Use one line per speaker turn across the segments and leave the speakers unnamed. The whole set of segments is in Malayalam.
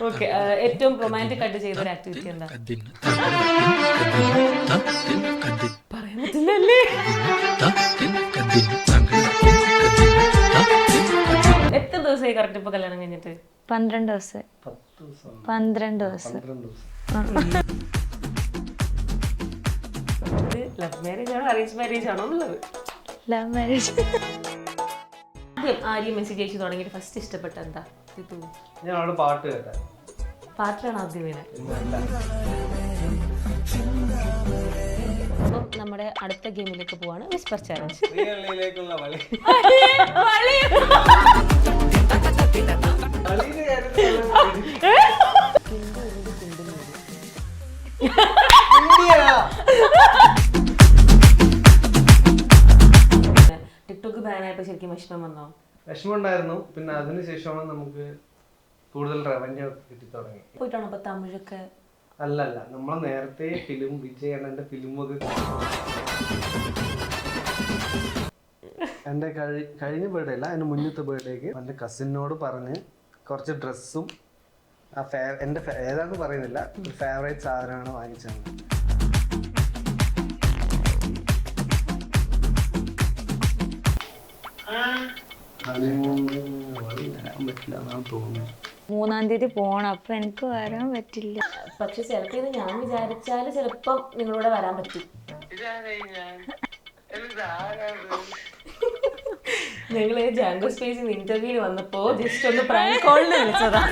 ഓക്കെ, ഏറ്റവും റൊമാൻറ്റിക് ആയിട്ട് ചെയ്ത ഒരു ആക്ടിവിറ്റി എന്താ? പറയാൻ പറ്റില്ലല്ലേ? എത്ര ദിവസമായി കറക്റ്റ് ഇപ്പൊ കല്യാണം കഴിഞ്ഞിട്ട്?
12 ദിവസം. 12 ദിവസം.
ലവ് മാരേജ് ആണോ അറേഞ്ച് മാരേജ് ആണോ എന്നുള്ളത്?
Love marriage.
ആദ്യം മെസ്സേജ് അയച്ചു തുടങ്ങിയിട്ട് ഫസ്റ്റ് ഇഷ്ടപ്പെട്ട എന്താ?
ഞാൻ പാട്ട് കേട്ട
പാട്ടിലാണ് ആദ്യം വീണ. അപ്പം നമ്മുടെ അടുത്ത ഗെയിമിലേക്ക് പോവാണ്, വിസ്പർ ചാലഞ്ച്. ടിക്ടോക്ക് ബാൻ ആയപ്പോ ശരിക്കും വിഷമം വന്നോ?
വിഷമം ഉണ്ടായിരുന്നു. പിന്നെ അതിനുശേഷമാണ് നമുക്ക് കൂടുതൽ റവന്യൂ കിട്ടി തുടങ്ങി.
പോയിട്ടാണോ അപ്പൊ തമിഴൊക്കെ?
അല്ലല്ല, നമ്മൾ നേരത്തെ ഫിലിം വിജയണ്ണന്റെ ഫിലിമൊക്കെ എൻ്റെ കഴിഞ്ഞ ബർത്ത്ഡേ അല്ല, എൻ്റെ മുന്നത്തെ ബർത്ത്ഡേക്ക് എൻ്റെ കസിനോട് പറഞ്ഞ് കുറച്ച് ഡ്രസ്സും എൻ്റെ ഏതാണെന്ന് പറയുന്നില്ല, ഫേവറേറ്റ് സാധനമാണ് വാങ്ങിച്ചത്. വരാൻ തോന്നുന്നു.
3-ാം തീയതി പോണം, അപ്പൊ എനിക്ക് വരാൻ പറ്റില്ല.
പക്ഷെ ചിലപ്പോ ഇത് ഞാൻ വിചാരിച്ചാല് ചിലപ്പം നിങ്ങളോട് വരാൻ പറ്റും. നിങ്ങള് ജാങ്കോ സ്പേസിൽ ഇന്റർവ്യൂവിന് വന്നപ്പോ ജസ്റ്റ് ഒന്ന് പ്രാങ്ക് കോളിന് വിളിച്ചതാ.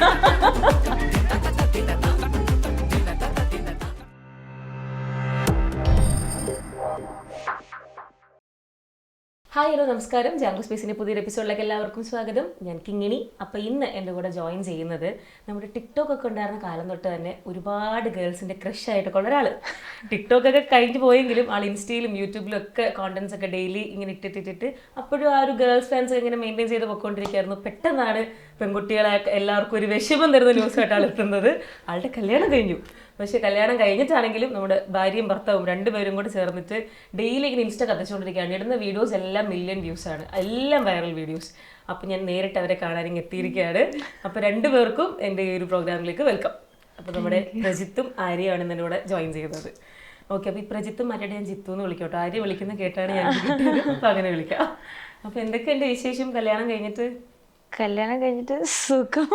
ഹായ്, ഹലോ, നമസ്കാരം. ജാങ്കോ സ്പേസിൻ്റെ പുതിയൊരു എപ്പിസോഡിലേക്ക് എല്ലാവർക്കും സ്വാഗതം. ഞാൻ കിങ്ങിണി. അപ്പോൾ ഇന്ന് എൻ്റെ കൂടെ ജോയിൻ ചെയ്യുന്നത് നമ്മുടെ ടിക്ടോക്ക് ഒക്കെ ഉണ്ടായിരുന്ന കാലം തൊട്ട് തന്നെ ഒരുപാട് ഗേൾസിൻ്റെ ക്രഷ് ആയിട്ടൊക്കെ ഉള്ള ഒരാൾ. ടിക്ടോക്കൊക്കെ കഴിഞ്ഞ് പോയെങ്കിലും ആൾ ഇൻസ്റ്റയിലും യൂട്യൂബിലും ഒക്കെ കോണ്ടന്റ്സ് ഒക്കെ ഡെയിലി ഇങ്ങനെ ഇട്ടിട്ടിട്ട് അപ്പോഴും ആ ഒരു ഗേൾസ് ഫാൻസ് ഇങ്ങനെ മെയിൻറ്റെയിൻ ചെയ്ത് പോയിക്കൊണ്ടിരിക്കുകയായിരുന്നു. പെട്ടെന്നാണ് പെൺകുട്ടികളെ എല്ലാവർക്കും ഒരു വിഷമം തരുന്ന ന്യൂസായിട്ട് ആൾ എത്തുന്നത്. ആളുടെ കല്യാണം കഴിഞ്ഞു. പക്ഷേ കല്യാണം കഴിഞ്ഞിട്ടാണെങ്കിലും നമ്മുടെ ഭാര്യയും ഭർത്താവും രണ്ടുപേരും കൂടെ ചേർന്നിട്ട് ഡെയിലി ഇങ്ങനെ ഇൻസ്റ്റ കത്തിച്ചുകൊണ്ടിരിക്കുകയാണ്. ഇടുന്ന വീഡിയോസ് എല്ലാം മില്യൺ വ്യൂസാണ്, എല്ലാം വൈറൽ വീഡിയോസ്. അപ്പോൾ ഞാൻ നേരിട്ട് അവരെ കാണാനും എത്തിയിരിക്കുകയാണ്. അപ്പോൾ രണ്ടുപേർക്കും എൻ്റെ ഈ ഒരു പ്രോഗ്രാമിലേക്ക് വെൽക്കം. അപ്പോൾ നമ്മുടെ പ്രജിത്തും ആര്യയാണ് എൻ്റെ കൂടെ ജോയിൻ ചെയ്യുന്നത്. ഓക്കെ, അപ്പോൾ ഈ പ്രജിത്തും മറ്റേ ഞാൻ ജിത്തു എന്ന് വിളിക്കോട്ടോ. ആര്യ വിളിക്കുന്ന കേട്ടാണ് ഞാൻ കിട്ടിയത്, അപ്പോൾ അങ്ങനെ വിളിക്കാം. അപ്പോൾ എന്തൊക്കെയുണ്ട് വിശേഷം? കല്യാണം കഴിഞ്ഞിട്ട്
സുഖം,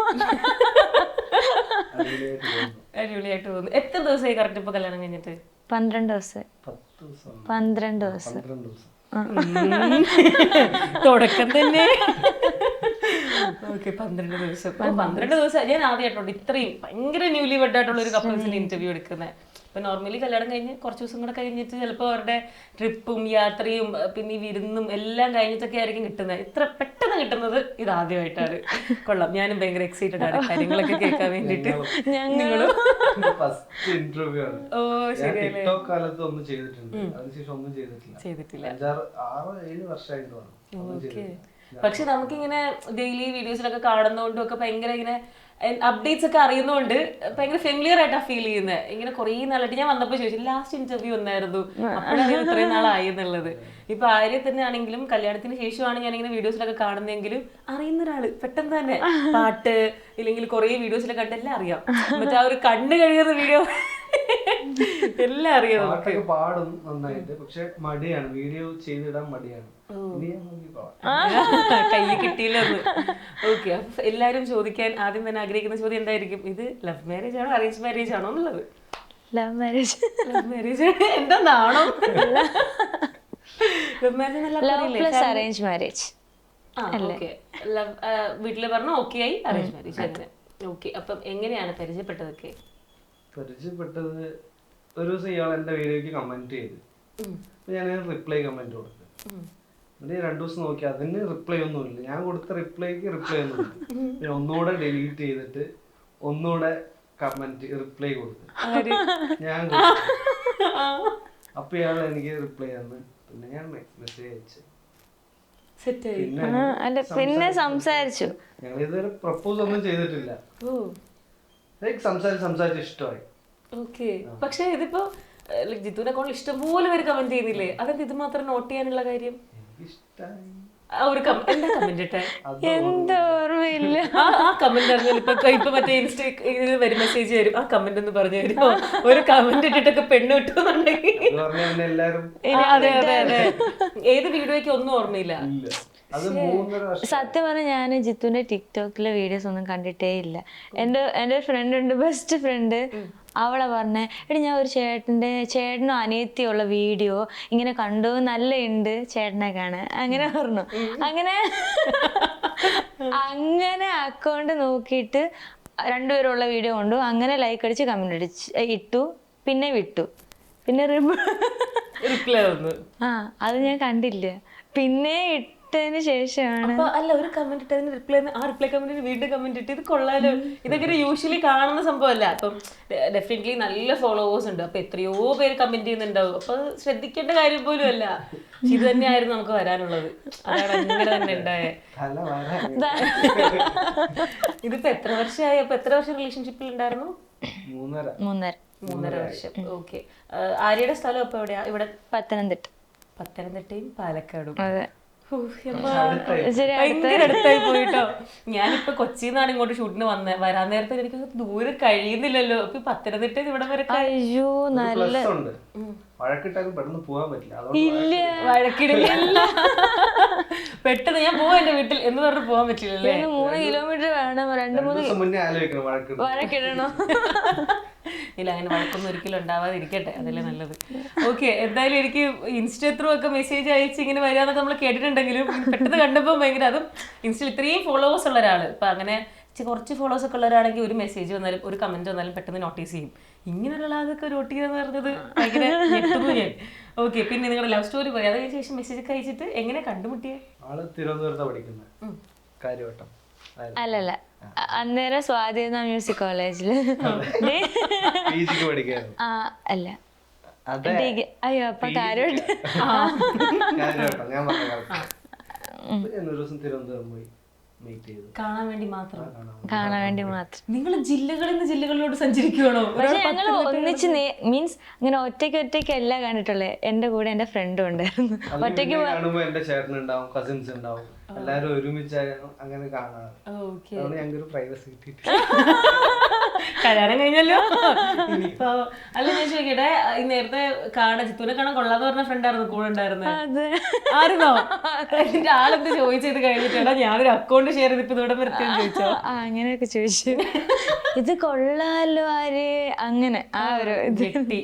അടിപൊളിയായിട്ട് പോകുന്നു. എത്ര ദിവസമായി കറക്റ്റ് ഇപ്പൊ കല്യാണം കഴിഞ്ഞിട്ട്?
12 ദിവസം. 12 ദിവസം.
തുടക്കം തന്നെ. ഓക്കെ, 12 ദിവസം. 12 ദിവസം ഞാൻ ആദ്യമായിട്ടുണ്ട് ഇത്രയും ഭയങ്കര ന്യൂലി വെഡ് ആയിട്ടുള്ള ഒരു കപ്പിൾസിന്റെ ഇന്റർവ്യൂ എടുക്കുന്നത്. ഇപ്പൊ നോർമലി കല്യാണം കഴിഞ്ഞ് കുറച്ച് ദിവസം കൂടെ കഴിഞ്ഞിട്ട് ചിലപ്പോൾ അവരുടെ ട്രിപ്പും യാത്രയും പിന്നെ ഈ വിരുന്നും എല്ലാം കഴിഞ്ഞിട്ടൊക്കെ ആയിരിക്കും കിട്ടുന്നത്. ഇത്ര പെട്ടെന്ന് കിട്ടുന്നത് ഇതാദ്യമായിട്ടാണ്. കൊള്ളാം, ഞാനും ഭയങ്കര എക്സൈറ്റഡ് ആണ് കാര്യങ്ങളൊക്കെ കേൾക്കാൻ വേണ്ടിട്ട്. ഞങ്ങളും ഓ ശരിയല്ലേ,
കാലത്ത് ഒന്നും ചെയ്തിട്ടുണ്ട്, അതിനുശേഷം ഒന്നും ചെയ്തിട്ടില്ല. 6-7 വർഷമായിട്ട്.
പക്ഷെ നമുക്കിങ്ങനെ ഡെയിലി വീഡിയോസിലൊക്കെ കാണുന്നതുകൊണ്ടും ഒക്കെ ഭയങ്കര ഇങ്ങനെ അപ്ഡേറ്റ്സ് ഒക്കെ അറിയുന്നതുകൊണ്ട് ഭയങ്കര ഫെമിലിയർ ആയിട്ടാണ് ഫീൽ ചെയ്യുന്നത്. ഇങ്ങനെ കുറേ നാളായിട്ട് ഞാൻ വന്നപ്പോൾ ചോദിച്ചു ലാസ്റ്റ് ഇന്റർവ്യൂ ഒന്നായിരുന്നു, അപ്പോഴാണ് ഇത്രയും നാളായി എന്നുള്ളത്. ഇപ്പൊ ആര്യ തന്നെ ആണെങ്കിലും കല്യാണത്തിന് ശേഷമാണ് ഞാനിങ്ങനെ വീഡിയോസിലൊക്കെ കാണുന്നതെങ്കിലും അറിയുന്ന ഒരാള് പെട്ടെന്ന് തന്നെ പാട്ട് ഇല്ലെങ്കിൽ കുറേ വീഡിയോസിലൊക്കെ കണ്ടെല്ലാം അറിയാം. മറ്റേ ആ ഒരു കണ്ടു കഴിയുന്ന വീഡിയോ എല്ലാം അറിയാം.
പാട്ടൊക്കെ പാടും നന്നായിട്ട്, പക്ഷെ മടിയാണ്, വീഡിയോ ചെയ്തിടാൻ മടിയാണ്.
കയ്യിൽ കിട്ടിയില്ലെന്ന്. ഓക്കെ, അപ്പൊ എല്ലാരും ചോദിക്കാൻ ആദ്യം തന്നെ ആഗ്രഹിക്കുന്ന ചോദ്യം എന്തായിരിക്കും? ഇത് ലവ് മാരേജ് ആണോ അറേഞ്ച് മാരേജ് ആണോ എന്നുള്ളത്?
Love marriage.
ലവ് മാരേജ് എന്താണോ? Love marriage
plus arrange marriage.
വീട്ടില് പറഞ്ഞു ഓക്കെ ആയി അറേഞ്ച് മാരേജ് അങ്ങനെ. ഓക്കെ, അപ്പം എങ്ങനെയാണ് പരിചയപ്പെട്ടതൊക്കെ?
പരിചയപ്പെട്ടത് ഒരു ദിവസം ഇയാൾ എന്റെ വീഡിയോക്ക് കമന്റ് ചെയ്ത്, ഞാൻ റിപ്ലൈ കമന്റ് കൊടുത്തു. എന്നിട്ട് 2 ദിവസം നോക്കി, അതിന് റിപ്ലൈ ഒന്നുമില്ല. ഞാൻ കൊടുത്ത റിപ്ലൈക്ക് റിപ്ലൈ ഒന്നുമില്ല. പിന്നെ ഒന്നുകൂടെ ഡിലീറ്റ് ചെയ്തിട്ട് ഒന്നുകൂടെ കമന്റ് റിപ്ലൈ കൊടുത്തു. ഞാൻ അപ്പൊ ഇയാൾ എനിക്ക് റിപ്ലൈ തന്നു. പിന്നെ ഞാൻ മെസ്സേജ് അയച്ചു,
പിന്നെ സംസാരിച്ചു.
ഞങ്ങൾ ഇതുവരെ പ്രപ്പോസ് ഒന്നും ചെയ്തിട്ടില്ല, സംസാരിച്ച് ഇഷ്ടമായി.
ഓക്കെ, പക്ഷെ ഇതിപ്പോ ജിത്തുവിനെ കൊണ്ട് ഇഷ്ടംപോലെ പേര് കമന്റ് ചെയ്യുന്നില്ലേ? അതെന്ത് ഇത് മാത്രം നോട്ട് ചെയ്യാനുള്ള കാര്യം? ഒരു എന്താ കമന്റ് ഇട്ടെ?
എന്താ ഓർമ്മയില്ല.
ആ കമന്റ് അറിഞ്ഞാൽ ഇപ്പൊ മറ്റേ ഇൻസ്റ്റ വരും, മെസ്സേജ് വരും, ആ കമന്റ് ഒന്ന് പറഞ്ഞു തരുമോ? ഒരു കമന്റ് ഇട്ടിട്ടൊക്കെ പെണ്ണ് കിട്ടുന്നുണ്ടെങ്കിൽ.
എല്ലാരും
അതെ അതെ അതെ. ഏത് വീഡിയോയ്ക്ക് ഒന്നും ഓർമ്മയില്ല.
സത്യം പറഞ്ഞാൽ ഞാൻ ജിത്തുവിന്റെ ടിക്ടോക്കിലെ വീഡിയോസ് ഒന്നും കണ്ടിട്ടേ ഇല്ല. എൻ്റെ ഫ്രണ്ട് ഉണ്ട്, ബെസ്റ്റ് ഫ്രണ്ട്. അവളെ പറഞ്ഞേ, എടി ഞാൻ ഒരു ചേട്ടനും അനിയത്തിയുള്ള വീഡിയോ ഇങ്ങനെ കണ്ടു, നല്ല ഉണ്ട് ചേട്ടനെ കാണാൻ, അങ്ങനെ പറഞ്ഞു. അങ്ങനെ അക്കൗണ്ട് നോക്കിയിട്ട് രണ്ടുപേരുള്ള വീഡിയോ കൊണ്ടു, അങ്ങനെ ലൈക്ക് അടിച്ച് കമന്റ് ഇട്ടു, പിന്നെ വിട്ടു, പിന്നെ
റിപ്ലൈ വന്നു.
അത് ഞാൻ കണ്ടില്ല. പിന്നെ ഇട്ടതിന് ശേഷമാണ്.
അല്ല, ഒരു കമന്റ് ഇട്ടതിന് റിപ്ലൈ, ആ റിപ്ലൈ കമന്റിന് വീണ്ടും കമന്റ് ഇട്ട്, ഇത് കൊള്ളാലോ. ഇതൊക്കെ യൂഷ്വലി കാണുന്ന സംഭവമല്ല. അപ്പം ഡെഫിനറ്റ്ലി നല്ല ഫോളോവേഴ്സ് ഉണ്ട്, അപ്പൊ എത്രയോ പേര് കമന്റ് ചെയ്യുന്നുണ്ടാവും. അപ്പൊ അത് ശ്രദ്ധിക്കേണ്ട കാര്യം പോലും അല്ല. ഇത് തന്നെയായിരുന്നു നമുക്ക് വരാനുള്ളത്. അതാണ് അങ്ങനെ തന്നെ ഉണ്ടായേ. ഇതിപ്പോ എത്ര വർഷമായി? അപ്പൊ എത്ര വർഷം റിലേഷൻഷിപ്പിൽ ഉണ്ടായിരുന്നു? 3.5 വർഷം. ഓക്കെ. ആര്യയുടെ സ്ഥലം ഇപ്പൊ എവിടെയാ? ഇവിടെ പത്തനംതിട്ടയും പാലക്കാടും. ഭയങ്കര അടുത്തായി പോയിട്ടോ. ഞാനിപ്പോ കൊച്ചിന്നാണ് ഇങ്ങോട്ട് ഷൂട്ടിന് വരാൻ നേരത്തെ എനിക്ക് ദൂരം കഴിയുന്നില്ലല്ലോ. ഇപ്പൊ പത്തനംതിട്ട ഇവിടെ വരെ.
അയ്യോ, നല്ല
വഴക്കിട്ടാലും പെട്ടെന്ന് പോകാൻ പറ്റില്ല.
ഇല്ല,
വഴക്കിടില്ല. പെട്ടെന്ന് ഞാൻ പോവാ എന്റെ വീട്ടിൽ എന്ന് പറഞ്ഞ് പോകാൻ പറ്റില്ലല്ലേ.
3 കിലോമീറ്റർ വേണം, 2-3
മുന്നേ ആലോചിക്കണം
വഴക്കിടണോ.
ഇല്ല, അങ്ങനെ വഴക്കൊന്നും ഒരിക്കലും ഉണ്ടാവാതിരിക്കട്ടെ, അതല്ലേ നല്ലത്. ഓക്കെ, എന്തായാലും എനിക്ക് ഇൻസ്റ്റ ത്രൂ ഒക്കെ മെസ്സേജ് അയച്ച് ഇങ്ങനെ വരികയെന്നൊക്കെ നമ്മൾ കേട്ടിട്ടുണ്ടെങ്കിലും പെട്ടെന്ന് കണ്ടപ്പോൾ ഭയങ്കര, അതും ഇൻസ്റ്റയിൽ ഇത്രയും ഫോളോവേഴ്സ് ഉള്ള ഒരാൾ, ഇപ്പം അങ്ങനെ കുറച്ച് ഫോളോവേഴ്സ് ഒക്കെ ഉള്ള ഒരാളാണെങ്കിൽ ഒരു മെസ്സേജ് വന്നാലും ഒരു കമന്റ് വന്നാലും പെട്ടെന്ന് നോട്ടീസ് ചെയ്യും. ഇങ്ങനെയുള്ള അതൊക്കെ നോട്ട് ചെയ്യാന്ന് പറഞ്ഞത് ഭയങ്കര ഞെട്ടുന്നു ഞാൻ. ഓക്കെ, പിന്നെ നിങ്ങളുടെ ലവ് സ്റ്റോറി പറയും. അതിന് ശേഷം മെസ്സേജ് ഒക്കെ അയച്ചിട്ട് എങ്ങനെ കണ്ടുമുട്ടിയേ?
ആള് തിരുവനന്തപുരത്താണ് പഠിക്കുന്നത്, കാര്യവട്ടം.
അല്ലല്ല, അന്നേരം സ്വാധീന മ്യൂസിക് കോളേജില്. അല്ല, അയ്യോ, അപ്പൊ കാര്യവട്ടം.
ഞാൻ ഒരു ദിവസം തിരുവനന്തപുരം പോയി
കാണാൻ വേണ്ടി മാത്രം. നിങ്ങൾ ജില്ലകളിൽ നിന്ന് ജില്ലകളിലോട്ട് സഞ്ചരിക്കുവാണോ?
പക്ഷെ ഞങ്ങൾ ഒന്നിച്ച് മീൻസ് ഇങ്ങനെ ഒറ്റയ്ക്ക് അല്ല കണ്ടിട്ടുള്ളത്. എന്റെ കൂടെ എന്റെ ഫ്രണ്ടും ഉണ്ടായിരുന്നു. ഒറ്റയ്ക്ക്
എന്റെ ചേട്ടനുണ്ടാവും, കസിൻസ് ഉണ്ടാവും, എല്ലാരും ഒരുമിച്ചായിരുന്നു അങ്ങനെ കാണാറ്. ഞങ്ങൾക്ക് പ്രൈവസി കിട്ടിയിട്ട്
കല്യാണം കഴിഞ്ഞല്ലോ. ഇനിയിപ്പോ അല്ല, ഞാൻ ചോദിക്കട്ടെ, ഈ നേരത്തെ ജിത്തുവിനെ കാണാൻ കൊള്ളാന്ന് പറഞ്ഞ ഫ്രണ്ടായിരുന്നു കൂടെ ഉണ്ടായിരുന്നത്? ആയിരുന്നോ? എന്റെ ആളെന്ത് ചോദിച്ചത് കഴിഞ്ഞിട്ടാ ഞാനൊരു അക്കൗണ്ട് ഷെയർ ചെയ്തിപ്പോ ഇവിടെ വരത്തേന്ന് ചോദിച്ചോ?
അങ്ങനെയൊക്കെ ചോദിച്ചു. ഇത് കൊള്ളാലോ ആര്, അങ്ങനെ ആ ഒരു
ജെട്ടി.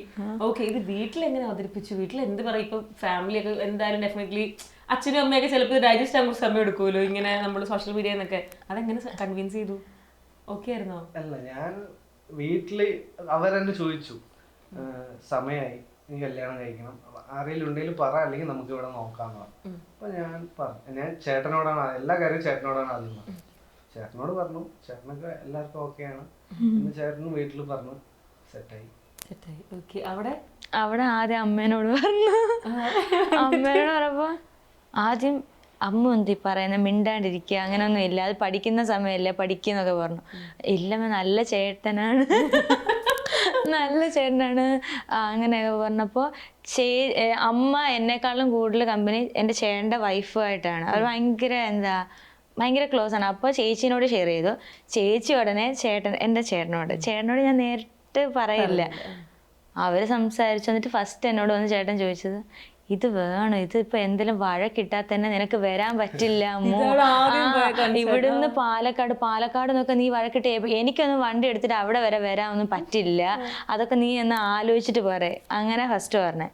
ഓക്കെ, ഇത് വീട്ടിൽ എങ്ങനെ അവതരിപ്പിച്ചു? വീട്ടിൽ എന്ത് പറയും? ഇപ്പൊ ഫാമിലി ഒക്കെ എന്തായാലും ഡെഫിനറ്റ്ലി അച്ഛനും അമ്മയൊക്കെ ചിലപ്പോൾ ഡൈജസ്റ്റ് ആകുമ്പോൾ സമയം എടുക്കുമല്ലോ, ഇങ്ങനെ നമ്മൾ സോഷ്യൽ മീഡിയ എന്നൊക്കെ. അതെങ്ങനെ കൺവിൻസ് ചെയ്തു? ഓക്കെ ആയിരുന്നോ?
അല്ല, ഞാൻ വീട്ടില് അവരെന്നെ ചോദിച്ചു, സമയമായി, നീ കല്യാണം കഴിക്കണം, ആരെങ്കിലും ഉണ്ടെങ്കിലും പറ, അല്ലെങ്കിൽ നമുക്ക് ഇവിടെ നോക്കാന്ന് പറഞ്ഞു. അപ്പൊ ഞാൻ പറഞ്ഞു, ഞാൻ ചേട്ടനോടാണ് എല്ലാ കാര്യവും ചേട്ടനോടാണ് ആദ്യം പറഞ്ഞത്. ചേട്ടനോട് പറഞ്ഞു, ചേട്ടനൊക്കെ എല്ലാവർക്കും ഓക്കെയാണ്. പിന്നെ ചേട്ടനും വീട്ടിൽ പറഞ്ഞു, സെറ്റായി.
അവിടെ ആദ്യം അമ്മേനോട് പറഞ്ഞു. അമ്മേനോട് പറഞ്ഞപ്പോ ആദ്യം അമ്മ എന്തി പറയുന്നത്, മിണ്ടാണ്ടിരിക്കുക, അങ്ങനെയൊന്നും ഇല്ല, അത് പഠിക്കുന്ന സമയമല്ലേ, പഠിക്കുന്നൊക്കെ പറഞ്ഞു. ഇല്ലമ്മ, നല്ല ചേട്ടനാണ് അങ്ങനെയൊക്കെ പറഞ്ഞപ്പോൾ അമ്മ എന്നെക്കാളും കൂടുതൽ കമ്പനി എൻ്റെ ചേട്ടൻ്റെ വൈഫുമായിട്ടാണ്. അവർ ഭയങ്കര ക്ലോസ് ആണ്. അപ്പോൾ ചേച്ചീനോട് ഷെയർ ചെയ്തു. ചേച്ചി ഉടനെ എൻ്റെ ചേട്ടനോട് ഞാൻ നേരിട്ട് പറയില്ല. അവർ സംസാരിച്ചു. എന്നിട്ട് ഫസ്റ്റ് എന്നോട് വന്ന് ചേട്ടൻ ചോദിച്ചത്, ഇത് വേണം, ഇതിപ്പോ എന്തെങ്കിലും വഴക്കിട്ടാൽ തന്നെ നിനക്ക് വരാൻ പറ്റില്ല അമ്മോ, ഇവിടുന്ന് പാലക്കാട് എന്നൊക്കെ നീ വഴക്കിട്ട് എനിക്കൊന്നും വണ്ടി എടുത്തിട്ട് അവിടെ വരെ വരാനൊന്നും പറ്റില്ല, അതൊക്കെ നീ എന്ന് ആലോചിച്ചിട്ട് പറ, അങ്ങനെ ഫസ്റ്റ് പറഞ്ഞേ.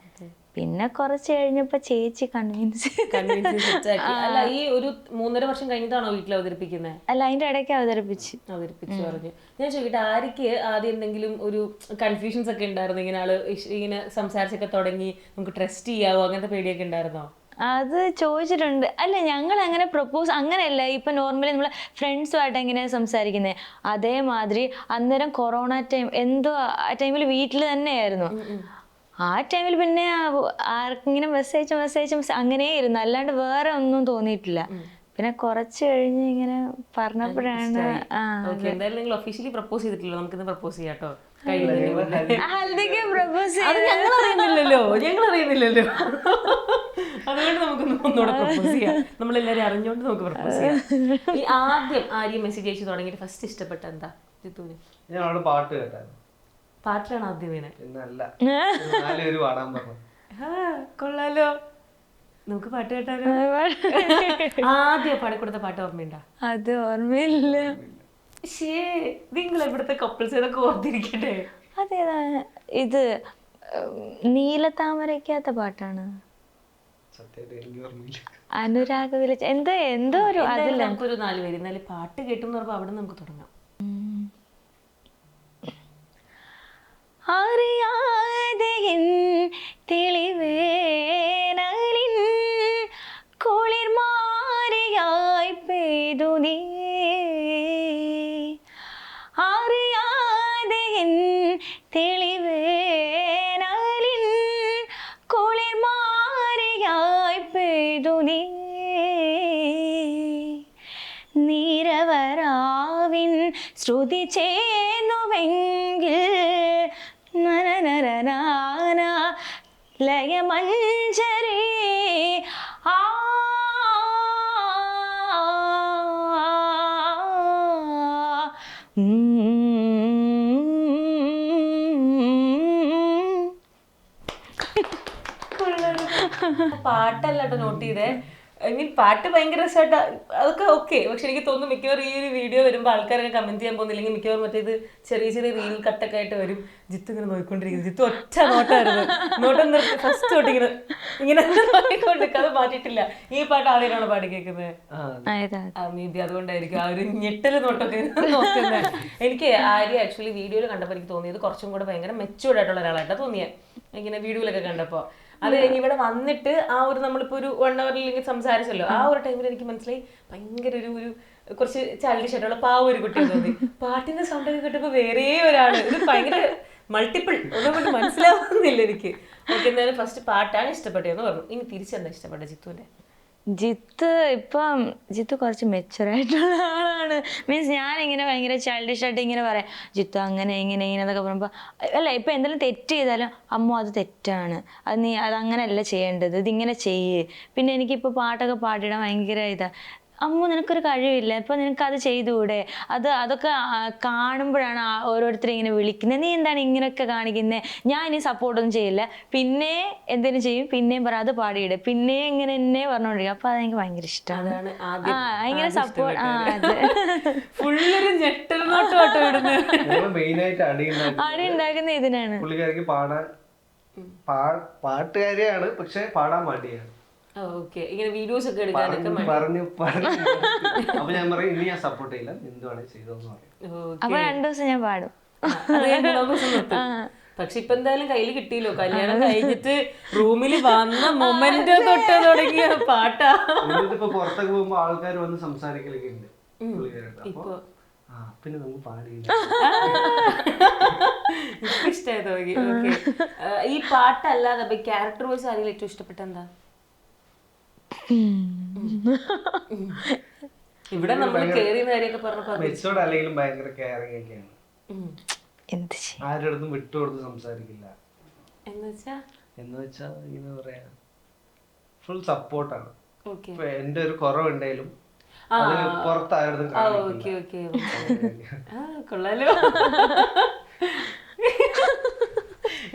പിന്നെ കുറച്ച് കഴിഞ്ഞപ്പോ ചേച്ചി കൺവിൻസ്.
അല്ല, ഈ ഒരു 3.5 വർഷം കഴിഞ്ഞിട്ടാണോ വീട്ടിൽ അവതരിപ്പിക്കുന്നത്?
അല്ല, അതിന്റെ ഇടയ്ക്ക് അവതരിപ്പിച്ചു
പറഞ്ഞു. ഞാൻ ചോദിക്കട്ടെ, ആര്യക്ക് ആദ്യം എന്തെങ്കിലും ഒരു കൺഫ്യൂഷൻസ് ഒക്കെ ഉണ്ടായിരുന്നു? ഇങ്ങനെ ആള് ഇങ്ങനെ സംസാരിച്ചൊക്കെ തുടങ്ങി, നമുക്ക് ട്രസ്റ്റ് ചെയ്യാവോ, അങ്ങനത്തെ പേടിയൊക്കെ ഉണ്ടായിരുന്നോ?
അത് ചോദിച്ചിട്ടുണ്ട്. അല്ല, ഞങ്ങൾ അങ്ങനെ പ്രപ്പോസ് അങ്ങനെയല്ല. ഇപ്പൊ നോർമലി നമ്മള് ഫ്രണ്ട്സുമായിട്ട് എങ്ങനെയാണ് സംസാരിക്കുന്നത് അതേമാതിരി. അന്നേരം കൊറോണ ടൈം എന്തോ ആ ടൈമിൽ വീട്ടിൽ തന്നെയായിരുന്നു. ആ ടൈമിൽ പിന്നെ ആർക്കിങ്ങനെ മെസ്സേജ് അങ്ങനെയായിരുന്നു, അല്ലാണ്ട് വേറെ ഒന്നും തോന്നിയിട്ടില്ല. പിന്നെ കുറച്ച് കഴിഞ്ഞ് ഇങ്ങനെ പറഞ്ഞപ്പോഴാണ്.
എന്തായാലും നിങ്ങൾ ഒഫീഷ്യലി പ്രപ്പോസ് ചെയ്തിട്ടില്ല, നമുക്കിന്ന് പ്രപ്പോസ് ചെയ്യാട്ടോ.
ഹൽദിക്ക് പ്രപ്പോസ്
ഞങ്ങൾ അറിയുന്നില്ലല്ലോ. അതുകൊണ്ട് നമുക്ക് ഒന്നുകൂടെ പ്രപ്പോസ് ചെയ്യാം. നമ്മളെല്ലാരും അറിഞ്ഞോണ്ട് നമുക്ക് പ്രപ്പോസ് ചെയ്യാം. ഈ ആദ്യം ആര്യ മെസ്സേജ് അയച്ചു തുടങ്ങിയിട്ട് ഫസ്റ്റ് ഇഷ്ടപ്പെട്ട എന്താ ജിത്തുവിന്?
ഞാൻ അവിടെ പാട്ട് കേട്ടായിരുന്നു.
പാട്ടിലാണ് ആദ്യം വീണേ?
പിന്നല്ല, 4 പേര് പാടാൻ പറഞ്ഞു.
കൊള്ളാലോ, നമുക്ക് പാട്ട് കേട്ടാലോ. ആദ്യം പാടിക്കൊടുത്ത പാട്ട് ഓർമ്മയുണ്ടോ?
അത് ഓർമ്മയില്ല.
ശേ, നിങ്ങൾ ഇവിടുത്തെ കപ്പിൾസ് ഏതൊക്കെ ഓർത്തിരിക്കട്ടെ.
അതേതാ ഇത്? നീലത്താമരയ്ക്കാത്ത പാട്ടാണ്.
സത്യമായിട്ട് എനിക്ക് ഓർമ്മയില്ല.
അനുരാഗ വിളിച്ച എന്തോ ഒരു അതില്ല.
നമുക്കൊരു 4 പേര് എന്നാലും പാട്ട് കേട്ടെന്ന് പറയുമ്പോ അവിടെ നമുക്ക് തുടങ്ങാം.
അറിയാതെ തെളിവേനലിൻ കുളിർമാരിയായി പെയ്തു നീ, അറിയാതെ തെളിവേനലിൻ കുളിർമാരിയായി പെയ്തു നീ, നീരവരാവിൻ ശ്രുതി ചേർന്നുവെങ്കിൽ നനനനനാന ലയമഞ്ജരി ആ
പാട്ടല്ലാട്ടോ നോട്ട് ചെയ്തേ. ഐ മീൻ പാട്ട് ഭയങ്കര രസമായിട്ട് അതൊക്കെ ഓക്കെ. പക്ഷെ എനിക്ക് തോന്നുന്നു മിക്കവാറും ഈ ഒരു വീഡിയോ വരുമ്പോൾ ആൾക്കാരൊക്കെ കമന്റ് ചെയ്യാൻ പോകുന്നില്ലെങ്കിൽ മിക്കവാറും മറ്റേത് ചെറിയ ചെറിയ റീൽ കട്ടൊക്കെ ആയിട്ട് വരും. ജിത്തു ഇങ്ങനെ നോക്കിക്കൊണ്ടിരിക്കുന്നു. ജിത്തു ഒറ്റ നോട്ടായിരുന്നു. നോട്ടം നിർത്തി ഫസ്റ്റ് തൊട്ട് ഇങ്ങനെ നോക്കിക്കൊണ്ടിരിക്കുക. അത് മാറ്റിയിട്ടില്ല. ഈ പാട്ട് ആദ്യമാണോ പാടി കേൾക്കുന്നത്? മേ ബി അതുകൊണ്ടായിരിക്കും ആ ഒരു ഞെട്ടല് നോട്ടൊക്കെ നോക്കുന്നത്. എനിക്ക് ആര്യ ആക്ച്വലി വീഡിയോയിൽ കണ്ടപ്പോൾ എനിക്ക് തോന്നിയത് കുറച്ചും കൂടെ ഭയങ്കര മെച്ചൂർഡ് ആയിട്ടുള്ള ഒരാളായിട്ടാണ് തോന്നിയത് ഇങ്ങനെ വീഡിയോയിലൊക്കെ കണ്ടപ്പോൾ. അത് കഴിഞ്ഞ് ഇവിടെ വന്നിട്ട് ആ ഒരു നമ്മളിപ്പോൾ ഒരു 1 hour സംസാരിച്ചല്ലോ, ആ ഒരു ടൈമിൽ എനിക്ക് മനസ്സിലായി ഭയങ്കര ഒരു കുറച്ച് ചൈൽഡിഷ് ആയിട്ടുള്ള പാവ ഒരു കുട്ടിയെ തോന്നി. പാട്ടിന്റെ സൗണ്ട് ഒക്കെ കേട്ടപ്പോൾ വേറെ ഒരാള്. ഇത് ഭയങ്കര മൾട്ടിപ്പിൾ ഒന്നും കൊണ്ട് മനസ്സിലാവുന്നില്ല എനിക്ക്. ഓക്കെ, എന്തായാലും ഫസ്റ്റ് പാട്ടാണ് ഇഷ്ടപ്പെട്ടതെന്ന് പറഞ്ഞു. ഇനി തിരിച്ചെന്താ ഇഷ്ടപ്പെട്ട ജിത്തുവിന്റെ?
ജിത്തു കുറച്ച് മെച്ചുറായിട്ടുള്ള ആളാണ്. മീൻസ് ഞാനിങ്ങനെ ഭയങ്കര ചൈൽഡിഷ് ആയിട്ട് ഇങ്ങനെ പറയാം, ജിത്തു അങ്ങനെ ഇങ്ങനെ എന്നൊക്കെ പറയുമ്പോൾ അല്ല, ഇപ്പം എന്തെങ്കിലും തെറ്റ് ചെയ്താലും അമ്മ അത് തെറ്റാണ്, അത് നീ അതങ്ങനെയല്ല ചെയ്യേണ്ടത്, ഇതിങ്ങനെ ചെയ്യ്. പിന്നെ എനിക്കിപ്പോൾ പാട്ടൊക്കെ പാടിയിടാൻ ഭയങ്കര അമ്മ നിനക്കൊരു കഴിവില്ല, ഇപ്പം നിനക്കത് ചെയ്തുകൂടെ, അതൊക്കെ കാണുമ്പോഴാണ് ഓരോരുത്തരും ഇങ്ങനെ വിളിക്കുന്നത്, നീ എന്താണ് ഇങ്ങനെയൊക്കെ കാണിക്കുന്നത്, ഞാൻ ഇനി സപ്പോർട്ടൊന്നും ചെയ്യില്ല, പിന്നെ എന്തെങ്കിലും ചെയ്യും, പിന്നെയും പറ അത് പാടിയിടെ, പിന്നെ ഇങ്ങനെ എന്നെ പറഞ്ഞുകൊണ്ടിരിക്കും. അപ്പൊ അതെനിക്ക് ഭയങ്കര ഇഷ്ടമാണ്. ഭയങ്കര സപ്പോർട്ട്. അടി ഉണ്ടാക്കുന്ന ഇതിനാണ്.
പുള്ളിക്കാരിക്ക് പാട്ടുകാരിയാണ്, പക്ഷെ പാടാൻ മടിയാണ്.
ഇങ്ങനെ വീഡിയോസ് ഒക്കെ എടുക്കാനൊക്കെ
പറഞ്ഞു അപ്പൊ ഞാൻ പറയും ഇനി ഞാൻ സപ്പോർട്ട് ചെയ്യില്ല, എന്തുവാണ് ചെയ്തോന്ന് പറയും.
അപ്പൊ 2 ദിവസം ഞാൻ പാടും.
പക്ഷെ ഇപ്പൊ എന്തായാലും കയ്യിൽ കിട്ടിയല്ലോ. കല്യാണം കഴിഞ്ഞിട്ട് റൂമിൽ വന്ന മൊമെന്റ് തൊട്ട് തുടങ്ങിയ പാട്ടാ.
ഇപ്പൊ പുറത്തൊക്കെ പോകുമ്പോ ആൾക്കാർ വന്ന് സംസാരിക്കലൊക്കെ ഉണ്ട് പുള്ളിക്കാരുടെ. അപ്പൊ പിന്നെ നമുക്ക് പാടിയില്ല.
ഇഷ്ടമായി തുടങ്ങി. ഓക്കെ, ഈ പാട്ടല്ലാതെ ക്യാരക്ടർ വൈസ് ആരെങ്കിലും ഏറ്റവും ഇഷ്ടപ്പെട്ട എന്താ? ഇവിടെ നമ്മൾ കേറിയ കാര്യമൊക്കെ പറഞ്ഞപ്പോ
മെച്ചോർഡ് അല്ലെങ്കിലും ഭയങ്കര കെയറിംഗ് ഒക്കെയാണ്. ആരുടെ അടുത്തും വിട്ടുകൊടുത്ത് സംസാരിക്കില്ല. എന്ന് വെച്ചാ ഇങ്ങനെ പറയാ, ഫുൾ സപ്പോർട്ടാണ്. ഇപ്പൊ എന്റെ ഒരു കുറവുണ്ടെങ്കിലും പുറത്ത് ആരുടെ
കൊള്ളാലോ.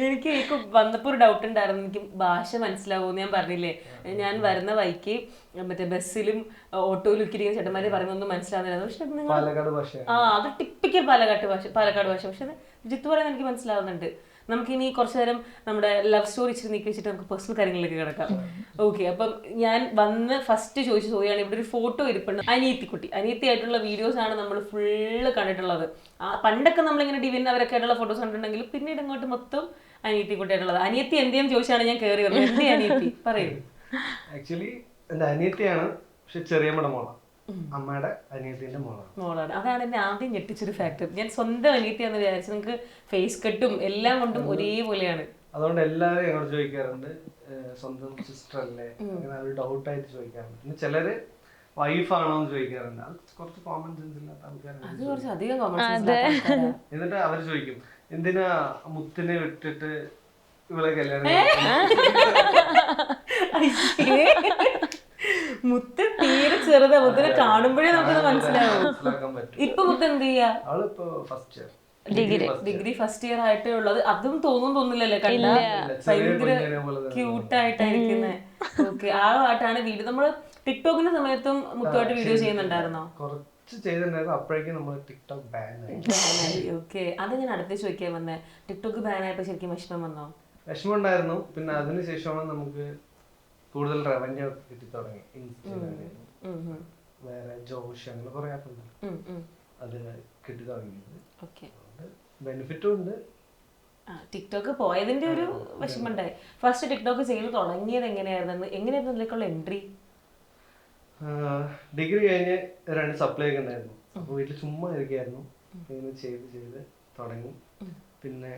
എനിക്ക് വന്നപ്പോ ഒരു ഡൗട്ട് ഉണ്ടായിരുന്നു, എനിക്ക് ഭാഷ മനസ്സിലാവുമെന്ന്. ഞാൻ പറഞ്ഞില്ലേ, ഞാൻ വരുന്ന വഴിക്ക് മറ്റേ ബസ്സിലും ഓട്ടോയിലും ഒക്കെ ഇരിക്കുന്ന ചേട്ടന്മാര് പറയുന്നൊന്നും മനസ്സിലാവുന്നില്ല. പക്ഷെ അത് ടിപ്പിക്കൽ പാലക്കാട് ഭാഷ. പക്ഷെ ജിത്തു പറയുന്നത് എനിക്ക് മനസ്സിലാവുന്നുണ്ട്. നമുക്കിനി കുറച്ചു നേരം നമ്മുടെ ലവ് സ്റ്റോറി ഇച്ചിരി നീക്കി വെച്ചിട്ട് നമുക്ക് പേഴ്സണൽ കാര്യങ്ങളിലേക്ക് കിടക്കാം. ഓക്കെ, അപ്പം ഞാൻ വന്ന് ഫസ്റ്റ് ചോദിച്ച ചോദ്യമാണ്, ഇവിടെ ഒരു ഫോട്ടോ ഇരിപ്പുണ്ട്, അനിയത്തിയായിട്ടുള്ള വീഡിയോസ് ആണ് നമ്മൾ ഫുള്ള് കണ്ടിട്ടുള്ളത്. പണ്ടൊക്കെ നമ്മളിങ്ങനെ ഡിവിൻ അവരൊക്കെ ആയിട്ടുള്ള ഫോട്ടോസ് കണ്ടിട്ടുണ്ടെങ്കിൽ പിന്നീട് ഇങ്ങോട്ട് മൊത്തം അനിയത്തിക്കുട്ടിയായിട്ടുള്ളത്. അനിയത്തി എന്തെങ്കിലും ചോദിച്ചാണ് ഞാൻ കയറി വരുന്നത്. എന്റെ അനിയത്തി പറയൂ.
ആക്ച്വലി എന്റെ അനിയത്തിയാണ്, പക്ഷെ ചെറിയമ്മയുടെ മോളാണ്, അമ്മയുടെ അനിയത്തിന്റെ മോളാണ്.
അതാണ് എന്നെ ആദ്യം ഞെട്ടിച്ചൊരു ഫാക്ടർ. ഞാൻ സ്വന്തം അനിയത്തിയാന്ന് വിചാരിച്ചു. നിങ്ങൾക്ക് ഫേസ് കട്ടും എല്ലാം കൊണ്ടും ഒരേപോലെയാണ്.
അതുകൊണ്ട് എല്ലാവരും ഞങ്ങൾ ചോദിക്കാറുണ്ട്, സ്വന്തം സിസ്റ്റർ അല്ലേ, അങ്ങനെ ഒരു ഡൗട്ട് ആയിട്ട് ചോദിക്കാറുണ്ട്. പിന്നെ ചിലര് വൈഫാണോ എന്ന് ചോദിക്കാറുണ്ട്. അത് കുറച്ച് കോമൺ സെൻസ് ഇല്ലാത്ത ആൾക്കാരാണ്. എന്നിട്ട് അവര് ചോദിക്കും, എന്തിനാ മുത്തിനെ വിട്ടിട്ട് ഇവളെ കല്യാണം.
മുത്ത് തീരെ ചെറുതാ, മുത്തിനെ കാണുമ്പോഴേ നമുക്കത് മനസ്സിലാവും.
മനസ്സിലാക്കാൻ പറ്റും.
ഇപ്പൊ മുത്ത് എന്ത് ചെയ്യാ?
അവളിപ്പോ first year
degree first year ആയിട്ടേ ഉള്ളത്. അതും തോന്നുന്നില്ലല്ലേ കണ്ട ഭയങ്കര ക്യൂട്ടായിട്ടായിരിക്കുന്നേ. ഓക്കെ, ആ പാട്ടാണ് വീഡിയോ. നമ്മള് ടിക്ടോക്കിന്റെ സമയത്തും മുത്തുമായിട്ട് വീഡിയോ ചെയ്യുന്നുണ്ടായിരുന്നോ?
കുറച്ച് ചെയ്തിട്ടുണ്ടായിരുന്നു. അപ്പോഴേക്കും നമ്മൾ ടിക്ടോക്ക് ബാൻ ആയി.
ഓക്കെ, അത് ഞാൻ അടുത്ത് ചോദിക്കാൻ വന്നേ. ടിക്ടോക്ക് ബാൻ ആയപ്പോ ശരിക്കും വിഷമം വന്നോ?
വിഷമം ഉണ്ടായിരുന്നു. പിന്നെ അതിനുശേഷമാണ് നമുക്ക് കൂടുതൽ റവന്യൂ കിട്ടി തുടങ്ങി. ഇൻസ്റ്റഗ്രാമിൽ വേറെ ജോഷ് അങ്ങനെ കുറെ ആപ്പ് ഉണ്ട്, അത് കിട്ടി തുടങ്ങിയത്. ബെനിഫിറ്റും ഉണ്ട്.
ടിക്ടോക്ക് പോയതിന്റെ ഒരു വിഷമമുണ്ടായി. ഫസ്റ്റ് ടിക്ടോക്ക് ചെയ്ത് തുടങ്ങിയത് എങ്ങനെയായിരുന്നു? എങ്ങനെയായിരുന്നു ഇതിലേക്കുള്ള എൻട്രി?
ഡിഗ്രി കഴിഞ്ഞ് 2 സപ്ലൈ ഒക്കെ ഉണ്ടായിരുന്നു. അപ്പൊ വീട്ടിൽ ചുമ്മാ ഇരിക്കായിരുന്നു. ഇങ്ങനെ ചെയ്ത് തുടങ്ങി. പിന്നെ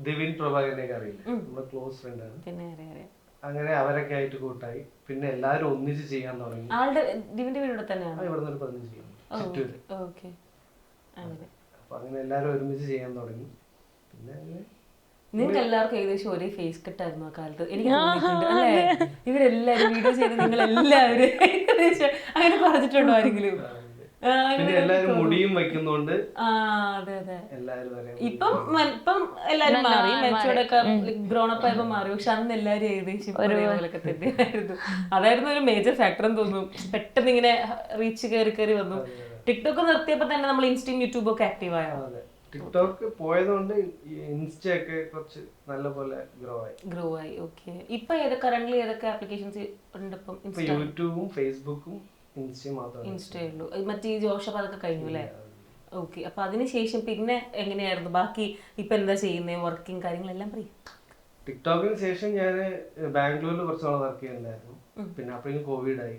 ദിവിൻ പ്രഭാകരനെയൊക്കെ അറിയില്ല, നമ്മുടെ ക്ലോസ് ഫ്രണ്ട് ആണ്.
പിന്നെ അറിയാം.
അങ്ങനെ അവരൊക്കെ ആയിട്ട് കൂട്ടായി. പിന്നെ എല്ലാരും ഒന്നിച്ച് ചെയ്യാൻ തുടങ്ങി.
ആളുടെ ദിവിന്റെ വീട് ഇവിടെ തന്നെയാണ്.
ഇവിടെ നിന്ന് 15 ചെയ്യും ചുറ്റൂര്.
ഓക്കെ, അങ്ങനെ
അപ്പൊ അങ്ങനെ എല്ലാരും ഒരുമിച്ച് ചെയ്യാൻ തുടങ്ങി. പിന്നെ
നിങ്ങൾക്ക് എല്ലാവർക്കും ഏകദേശം ഒരേ ഫേസ് കട്ടായിരുന്നു ആ കാലത്ത്, എനിക്ക് തോന്നിയിട്ടുണ്ട് അല്ലേ? ഇവരെല്ലാരും വീഡിയോ ചെയ്ത് നിങ്ങൾ എല്ലാവരും ഏകദേശം അങ്ങനെ പറഞ്ഞിട്ടുണ്ടോ ആരെങ്കിലും?
പിന്നെ എല്ലാരും മുടിയും വയ്ക്കുന്നോണ്ട്
എല്ലാരും ഇപ്പം എല്ലാരും മാറി, മെച്ചോടൊക്കെ ഗ്രോണപ്പ് ആയപ്പോ മാറി. പക്ഷെ അന്ന് എല്ലാരും ഏകദേശം ഒരേപോലൊക്കെ തന്നെയായിരുന്നു. അതായിരുന്നു ഒരു മേജർ ഫാക്ടർ എന്ന് തോന്നുന്നു. പെട്ടെന്ന് ഇങ്ങനെ റീച്ച് കയറി വന്നു. ടിക്ടോക്ക് നിർത്തിയപ്പോ തന്നെ നമ്മൾ ഇൻസ്റ്റയും യൂട്യൂബും ഒക്കെ ആക്റ്റീവ് ആയോ?
ടിക്ടോക്ക് പോയതുകൊണ്ട് ഇൻസ്റ്റയൊക്കെ കുറച്ച് നല്ലപോലെ ഗ്രോ ആയി.
ഓക്കെ, ഇപ്പൊ കറന്റ്ലി ഏതൊക്കെ ആപ്ലിക്കേഷൻസ് ഉണ്ട്? ഇപ്പം
യൂട്യൂബും ഫേസ്ബുക്കും
ഇൻസ്റ്റേ ഉള്ളൂ. മറ്റേ ജോഷപ്പ് അതൊക്കെ കഴിഞ്ഞു അല്ലേ? ഓക്കെ, അപ്പൊ അതിനുശേഷം പിന്നെ എങ്ങനെയായിരുന്നു ബാക്കി? ഇപ്പൊ എന്താ ചെയ്യുന്നത്? വർക്കിംഗ് കാര്യങ്ങളെല്ലാം പറയും.
ടിക്ടോക്കിന് ശേഷം ഞാൻ ബാംഗ്ലൂരിൽ കുറച്ചാൾ വർക്ക് ചെയ്യുന്നുണ്ടായിരുന്നു. പിന്നെ അപ്പോഴേക്കും കോവിഡ് ആയി.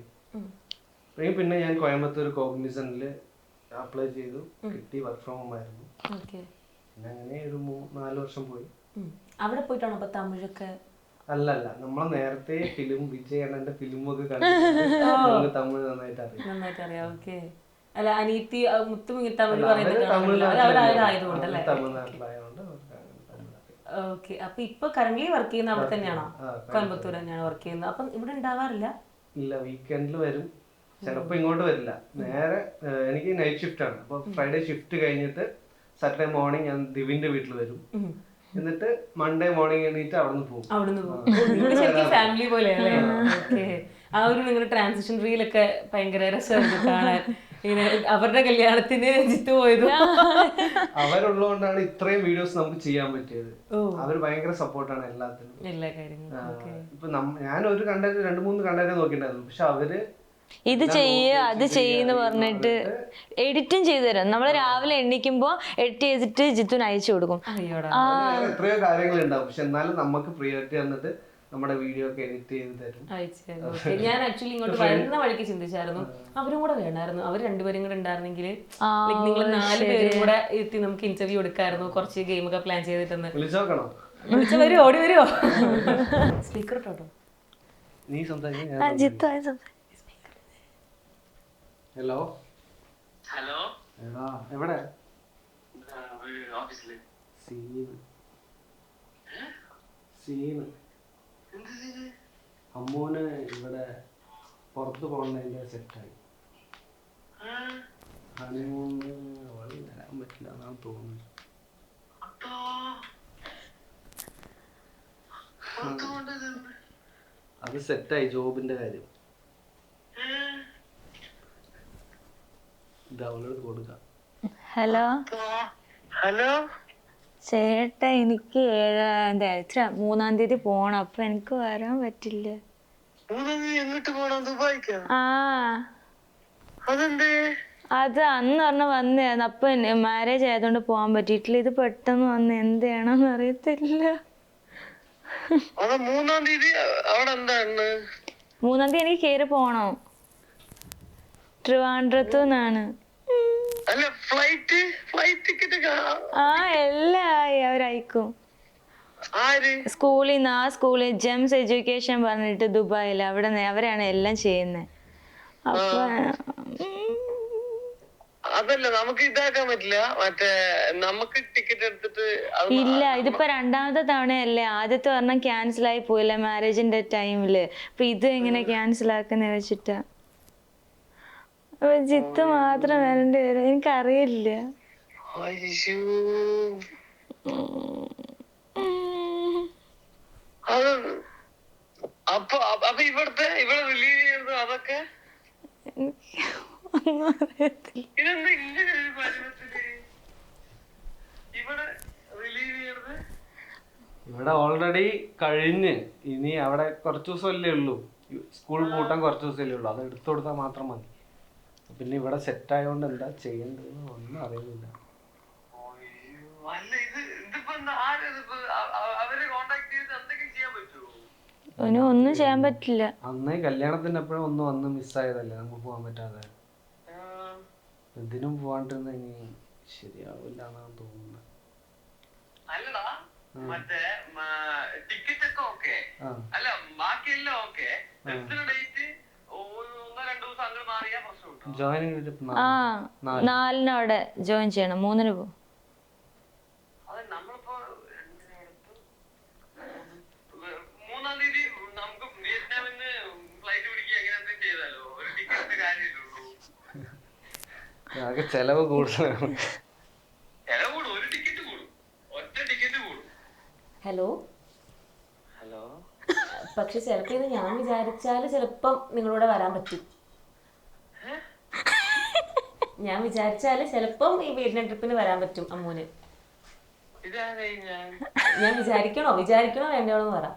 പിന്നെ ഞാൻ കോയമ്പത്തൂർ കോഗ്നിസന്റില് അപ്ലൈ ചെയ്തു, കിട്ടി. വർക്ക് ഫ്രം ഹോം ആയിരുന്നു. പിന്നെ അങ്ങനെ ഒരു 4 വർഷം പോയി.
അവിടെ പോയിട്ടാണോ അപ്പൊ തമിഴൊക്കെ?
അല്ലല്ല, നമ്മൾ നേരത്തെ ഫിലിം വിജയ് അണ്ണന്റെ ഫിലിമൊക്കെ കണ്ടു തമിഴ് നന്നായിട്ട്
അറിയാം. ഓക്കെ, അല്ല അനീതി മുത്തും തമിഴ് പറയുന്നതായതുകൊണ്ടല്ലേ?
തമിഴ്നാട്ടിലായതുകൊണ്ട്.
ഓക്കെ, അപ്പൊ ഇപ്പൊ കറന്റ് വർക്ക് ചെയ്യുന്ന അവിടെ തന്നെയാണോ? കോയമ്പത്തൂർ തന്നെയാണ് വർക്ക് ചെയ്യുന്നത്. അപ്പം ഇവിടെ ഉണ്ടാവാറില്ല?
ഇല്ല, വീക്കെൻഡിൽ വരും. ചിലപ്പോ ഇങ്ങോട്ട് വരില്ല. നേരെ എനിക്ക് നൈറ്റ് ഷിഫ്റ്റ് ആണ്. അപ്പൊ ഫ്രൈഡേ ഷിഫ്റ്റ് കഴിഞ്ഞിട്ട് സാറ്റർഡേ മോർണിംഗ് ഞാൻ ദിവിന്റെ വീട്ടിൽ വരും. എന്നിട്ട് മൺഡേ മോർണിംഗ് എണീറ്റ് അവിടുന്ന് പോകും.
ഫാമിലി പോലെയല്ലേ? ആ ഒരു നിങ്ങളുടെ ട്രാൻസിഷൻ റീലൊക്കെ ഭയങ്കര രസമായിരുന്നു കാണാൻ. ഇങ്ങനെ അവരുടെ കല്യാണത്തിന് ജിത്തു പോയതും
അവരുള്ളതുകൊണ്ടാണ് ഇത്രയും വീഡിയോസ് നമുക്ക് ചെയ്യാൻ പറ്റിയത്. അവർ ഭയങ്കര സപ്പോർട്ടാണ് എല്ലാത്തിനും,
എല്ലാ കാര്യങ്ങളും.
ഇപ്പൊ ഞാൻ ഒരു കണ്ടന്റ് 2-3 കണ്ടന്റ് നോക്കിണ്ടായിരുന്നു. പക്ഷെ അവര്
ഇത് ചെയ്യ് അത് ചെയ്യുന്ന പറഞ്ഞിട്ട് എഡിറ്റും ചെയ്തു തരും. നമ്മള് രാവിലെ എണ്ണിക്കുമ്പോ എഡിറ്റ് ചെയ്തിട്ട് ജിത്തുന് അയച്ചു കൊടുക്കും.
എത്രയോ കാര്യങ്ങൾ ഉണ്ടാവും. പക്ഷെ എന്നാലും നമുക്ക് പ്രിയോറിറ്റി തന്നിട്ട് നമ്മുടെ വീഡിയോ ഒക്കെ എഡിറ്റ് ചെയ്ത് തരും.
ഞാൻ ആക്ച്വലി ഇങ്ങോട്ട് വരുന്ന വഴിക്ക് ചിന്തിച്ചായിരുന്നു അവരും കൂടെ വേണമായിരുന്നു. അവർ 2 പേരും കൂടെ ഉണ്ടായിരുന്നെങ്കിൽ നിങ്ങൾ 4 പേരും കൂടെ എത്തി നമുക്ക് ഇന്റർവ്യൂ എടുക്കായിരുന്നു. കുറച്ച് ഗെയിമൊക്കെ പ്ലാൻ ചെയ്തിട്ടെന്ന്. വിളിച്ചു വരുമോ? ഓടി വരുമോ? സ്പീക്കർ ഇട്ടോ.
നീ സംസാരിക്കും. ഹലോ എവിടെ? അമ്മൂന് ഇവിടെ പുറത്ത് പോകണതിന്റെ സെറ്റായി. ഹണിമൂണ് വരാൻ പറ്റില്ല എന്നാണ് തോന്നുന്നത്. അത് സെറ്റായി, ജോബിന്റെ കാര്യം.
ഹലോ ചേട്ടാ, എനിക്ക് 3-ാം തീയതി പോണം. അപ്പൊ എനിക്ക് വരാൻ പറ്റില്ല. അത് അന്ന് വന്നതായിരുന്നു. അപ്പൊ മാരേജ് ആയതുകൊണ്ട് പോവാൻ പറ്റിയിട്ടില്ല. ഇത് പെട്ടെന്ന് വന്ന് എന്തെയാണെന്ന് അറിയത്തില്ല.
3-ാം തീയതി
എനിക്ക് കയറി പോണം. ട്രിവാൻഡ്രത്തു നിന്നാണ്. എല്ലാം ആയി, അവരയക്കും. സ്കൂളിൽ നിന്ന്. ആ സ്കൂളിൽ ജെംസ് എഡ്യൂക്കേഷൻ പറഞ്ഞിട്ട് ദുബായിൽ, അവിടെ അവരാണ് എല്ലാം ചെയ്യുന്നത്. അപ്പൊ
അതല്ല, നമുക്ക് ഇതാക്കാൻ പറ്റില്ല. മറ്റേ നമുക്ക് ടിക്കറ്റ് എടുത്തിട്ട്
ഇല്ല, ഇതിപ്പോ രണ്ടാമത്തെ തവണയല്ലേ. ആദ്യത്തെ ഒരെണ്ണം ക്യാൻസൽ ആയി പോയില്ല മാരേജിന്റെ ടൈമില്. അപ്പൊ ഇത് എങ്ങനെ ക്യാൻസൽ ആക്കുന്ന വെച്ചിട്ടാ. അപ്പൊ ജിത്ത് മാത്രം വരേണ്ടി വരും. എനിക്കറിയില്ല.
ഇവിടെ റിലീവ് ചെയ്യുന്നത് അതൊക്കെ
ഒന്നും അറിയത്തില്ല.
ഇതെന്താ ഇങ്ങനെ ഒരു പരുവത്തില് ഇവിടെ റിലീവ് ചെയ്യണത്?
ഇവിടെ ഓൾറെഡി കഴിഞ്ഞ്, ഇനി അവിടെ കുറച്ച് ദിവസമല്ലേ ഉള്ളൂ, സ്കൂൾ പൂട്ടാൻ കുറച്ച് ദിവസമല്ലേ ഉള്ളൂ, അത് എടുത്തു കൊടുത്താൽ മാത്രം മതി. പിന്നെ ഇവിടെ സെറ്റ് ആയതുകൊണ്ട് എന്താ ചെയ്യേണ്ടതെന്ന് ഒന്നും അറിയുന്നില്ല.
അല്ല ഇതിപ്പോ അവരെ കോണ്ടാക്ട് ചെയ്ത് എന്തെങ്കിലും ചെയ്യാൻ പറ്റുമോ?
ഒന്നും ചെയ്യാൻ പറ്റില്ല.
അന്നേ കല്യാണത്തിന്റെ എപ്പോഴും ഒന്ന് വന്ന് മിസ്സായതല്ലേ, നമുക്ക് പോകാൻ പറ്റാതെ. ഇതിനും പോവാണ്ടിരുന്ന ഇനി ശരിയാവില്ല എന്നാണ് തോന്നുന്നത്.
അല്ലടാ മറ്റേ ടിക്കറ്റ് ഒക്കെ ഓക്കെ, അല്ല ബാക്കിയെല്ലാം ഓക്കെ. ഡേറ്റ് 1-2 ദിവസം അങ്ങനെ മാറിയാ പ്രശ്നം കിട്ടും.
ജോയിനിങ്
4 അവിടെ ജോയിൻ ചെയ്യണം, 3 പോകും.
അത് നമ്മളിപ്പോ 3-ാം തീയതി നമുക്ക് വിയറ്റ്നാമിന്ന് ഫ്ലൈറ്റ് പിടിക്കുക അങ്ങനെ എന്തെങ്കിലും ചെയ്താലോ? ഒരു ടിക്കറ്റിന്റെ കാര്യമല്ലേ ഉള്ളൂ.
ആകെ ചെലവ് കൂടുതലാണ്.
ചെലവ് കൂടും, ഒരു ടിക്കറ്റ് കൂടും, ഒറ്റ ടിക്കറ്റ് കൂടും.
ഹലോ
ഹലോ,
പക്ഷെ ചിലപ്പോൾ ഇത് ഞാൻ വിചാരിച്ചാൽ ചിലപ്പം നിങ്ങളൂടെ വരാൻ പറ്റും. ഞാൻ വിചാരിച്ചാൽ ചിലപ്പം ഈ വീടിന്റെ ട്രിപ്പിന് വരാൻ പറ്റും അമ്മൂന്.
ഇതാരേ
ഞാൻ വിചാരിക്കണോ വേണ്ടയോന്ന് പറ.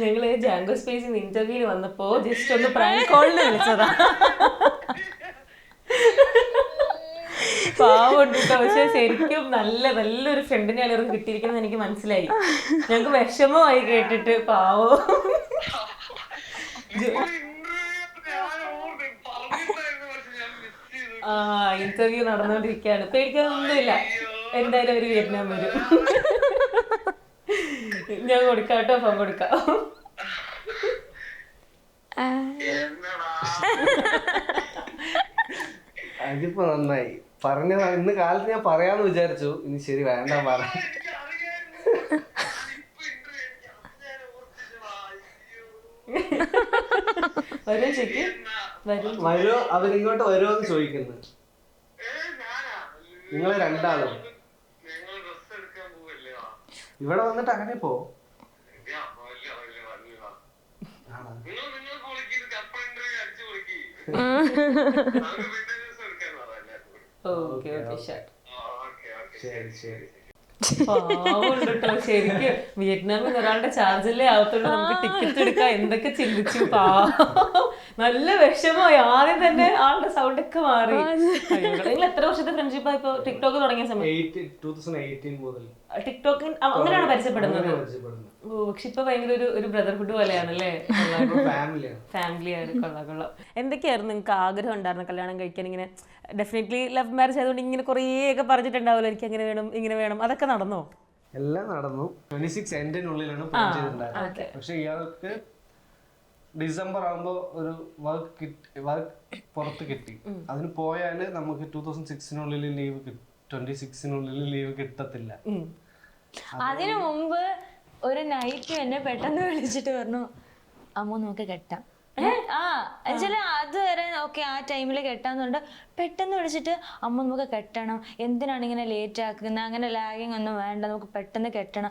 ഞങ്ങള് ജാങ്കോ സ്പേസിൽ ഇന്റർവ്യൂവിന് വന്നപ്പോ ജസ്റ്റ് ഒന്ന് പ്രാങ്ക് കോളിന് വിളിച്ചതാ. പാവം കേട്ടോ, പക്ഷെ ശരിക്കും നല്ലൊരു ഫ്രണ്ടിനെയാണ് ഇവർക്ക് കിട്ടിയിരിക്കുന്നത് എനിക്ക് മനസ്സിലായി. ഞങ്ങക്ക് വിഷമമായി കേട്ടിട്ട്. പാവോ ഇന്റർവ്യൂ നടന്നുകൊണ്ടിരിക്കുകയാണ്. പേടിക്കാനൊന്നുമില്ല, എന്തായാലും അവര് വിയറ്റ്നാം വരും. ഞാൻ കൊടുക്കാം കേട്ടോ, ഫോൺ കൊടുക്കാം.
അതിപ്പോ നന്നായി പറഞ്ഞതാണ്. ഇന്ന് കാലത്ത് ഞാൻ പറയാന്ന് വിചാരിച്ചു, ഇനി ശരി വേണ്ട പറ.
വരും ചേച്ചി,
വരുമോ? അവരിങ്ങോട്ട് വരുമോന്ന് ചോദിക്കുന്നു. നിങ്ങള് രണ്ടാളും ഇവിടെ വന്നിട്ട് അങ്ങനെ പോ.
ഓക്കെ
ശരി ശരി.
പാവം കേട്ടോ ശരിക്കും. വിയറ്റ്നാമിൽ ഒരാളുടെ ചാർജല്ലേ ആവത്തുള്ളൂ, നമുക്ക് ടിക്കറ്റ് എടുക്കാം. എന്തൊക്കെ ചിന്തിച്ചു. നല്ല വിഷമമായി. ആദ്യം തന്നെ ആളുടെ സൗണ്ട് ഒക്കെ മാറി. നിങ്ങൾ എത്ര വർഷത്തെ ഫ്രണ്ട്ഷിപ്പ് ആയിപ്പോ? ടിക്ടോക്ക് തുടങ്ങിയ സമയം
2018 മുതൽ
ടിക്ടോക്ക് അങ്ങനെയാണ് പരിചയപ്പെടുന്നത്. പക്ഷെ ഇപ്പൊ ഭയങ്കര ഒരു ബ്രദർഹുഡ് പോലെയാണല്ലേ? ഫാമിലിയാണ്. കൊള്ളാം. എന്തൊക്കെയായിരുന്നു നിങ്ങൾക്ക് ആഗ്രഹം ഉണ്ടായിരുന്നു കല്യാണം കഴിക്കാൻ? ഇങ്ങനെ ഡെഫിനറ്റ്ലി ലവ് മാരേജ് ആയതുകൊണ്ട് ഇങ്ങനെ കുറേയൊക്കെ പറഞ്ഞിട്ടുണ്ടാവുമല്ലോ, എനിക്ക് അങ്ങനെ വേണം ഇങ്ങനെ വേണം. അതൊക്കെ നടന്നോ?
എല്ലാം നടന്നു. 26 എൻഡിനുള്ളിലാണ് പ്ലാൻ ചെയ്തിട്ടുണ്ടായിരുന്നത്. പക്ഷെ ഇയാൾക്ക് ഡിസംബർ ആകുമ്പോ ഒരു വർക്ക് പുറത്ത് കിട്ടി. അതിന് പോയാല് നമുക്ക് 2006 ലീവ് 26 ലീവ് കിട്ടത്തില്ല.
അതിനു മുമ്പ് ഒരു നൈറ്റ് എന്നെ പെട്ടെന്ന് വിളിച്ചിട്ട് പറഞ്ഞു, അമ്മ നമുക്ക് കെട്ടാം. എന്നുവെച്ചാല് അതുവരെ ഓക്കെ ആ ടൈമിൽ കെട്ടാന്നുണ്ട്. പെട്ടെന്ന് വിളിച്ചിട്ട് അമ്മ നമുക്ക് കെട്ടണം, എന്തിനാണ് ഇങ്ങനെ ലേറ്റ് ആക്കുന്നത്, അങ്ങനെ ലാഗിങ് ഒന്നും വേണ്ട, നമുക്ക് പെട്ടെന്ന് കെട്ടണം.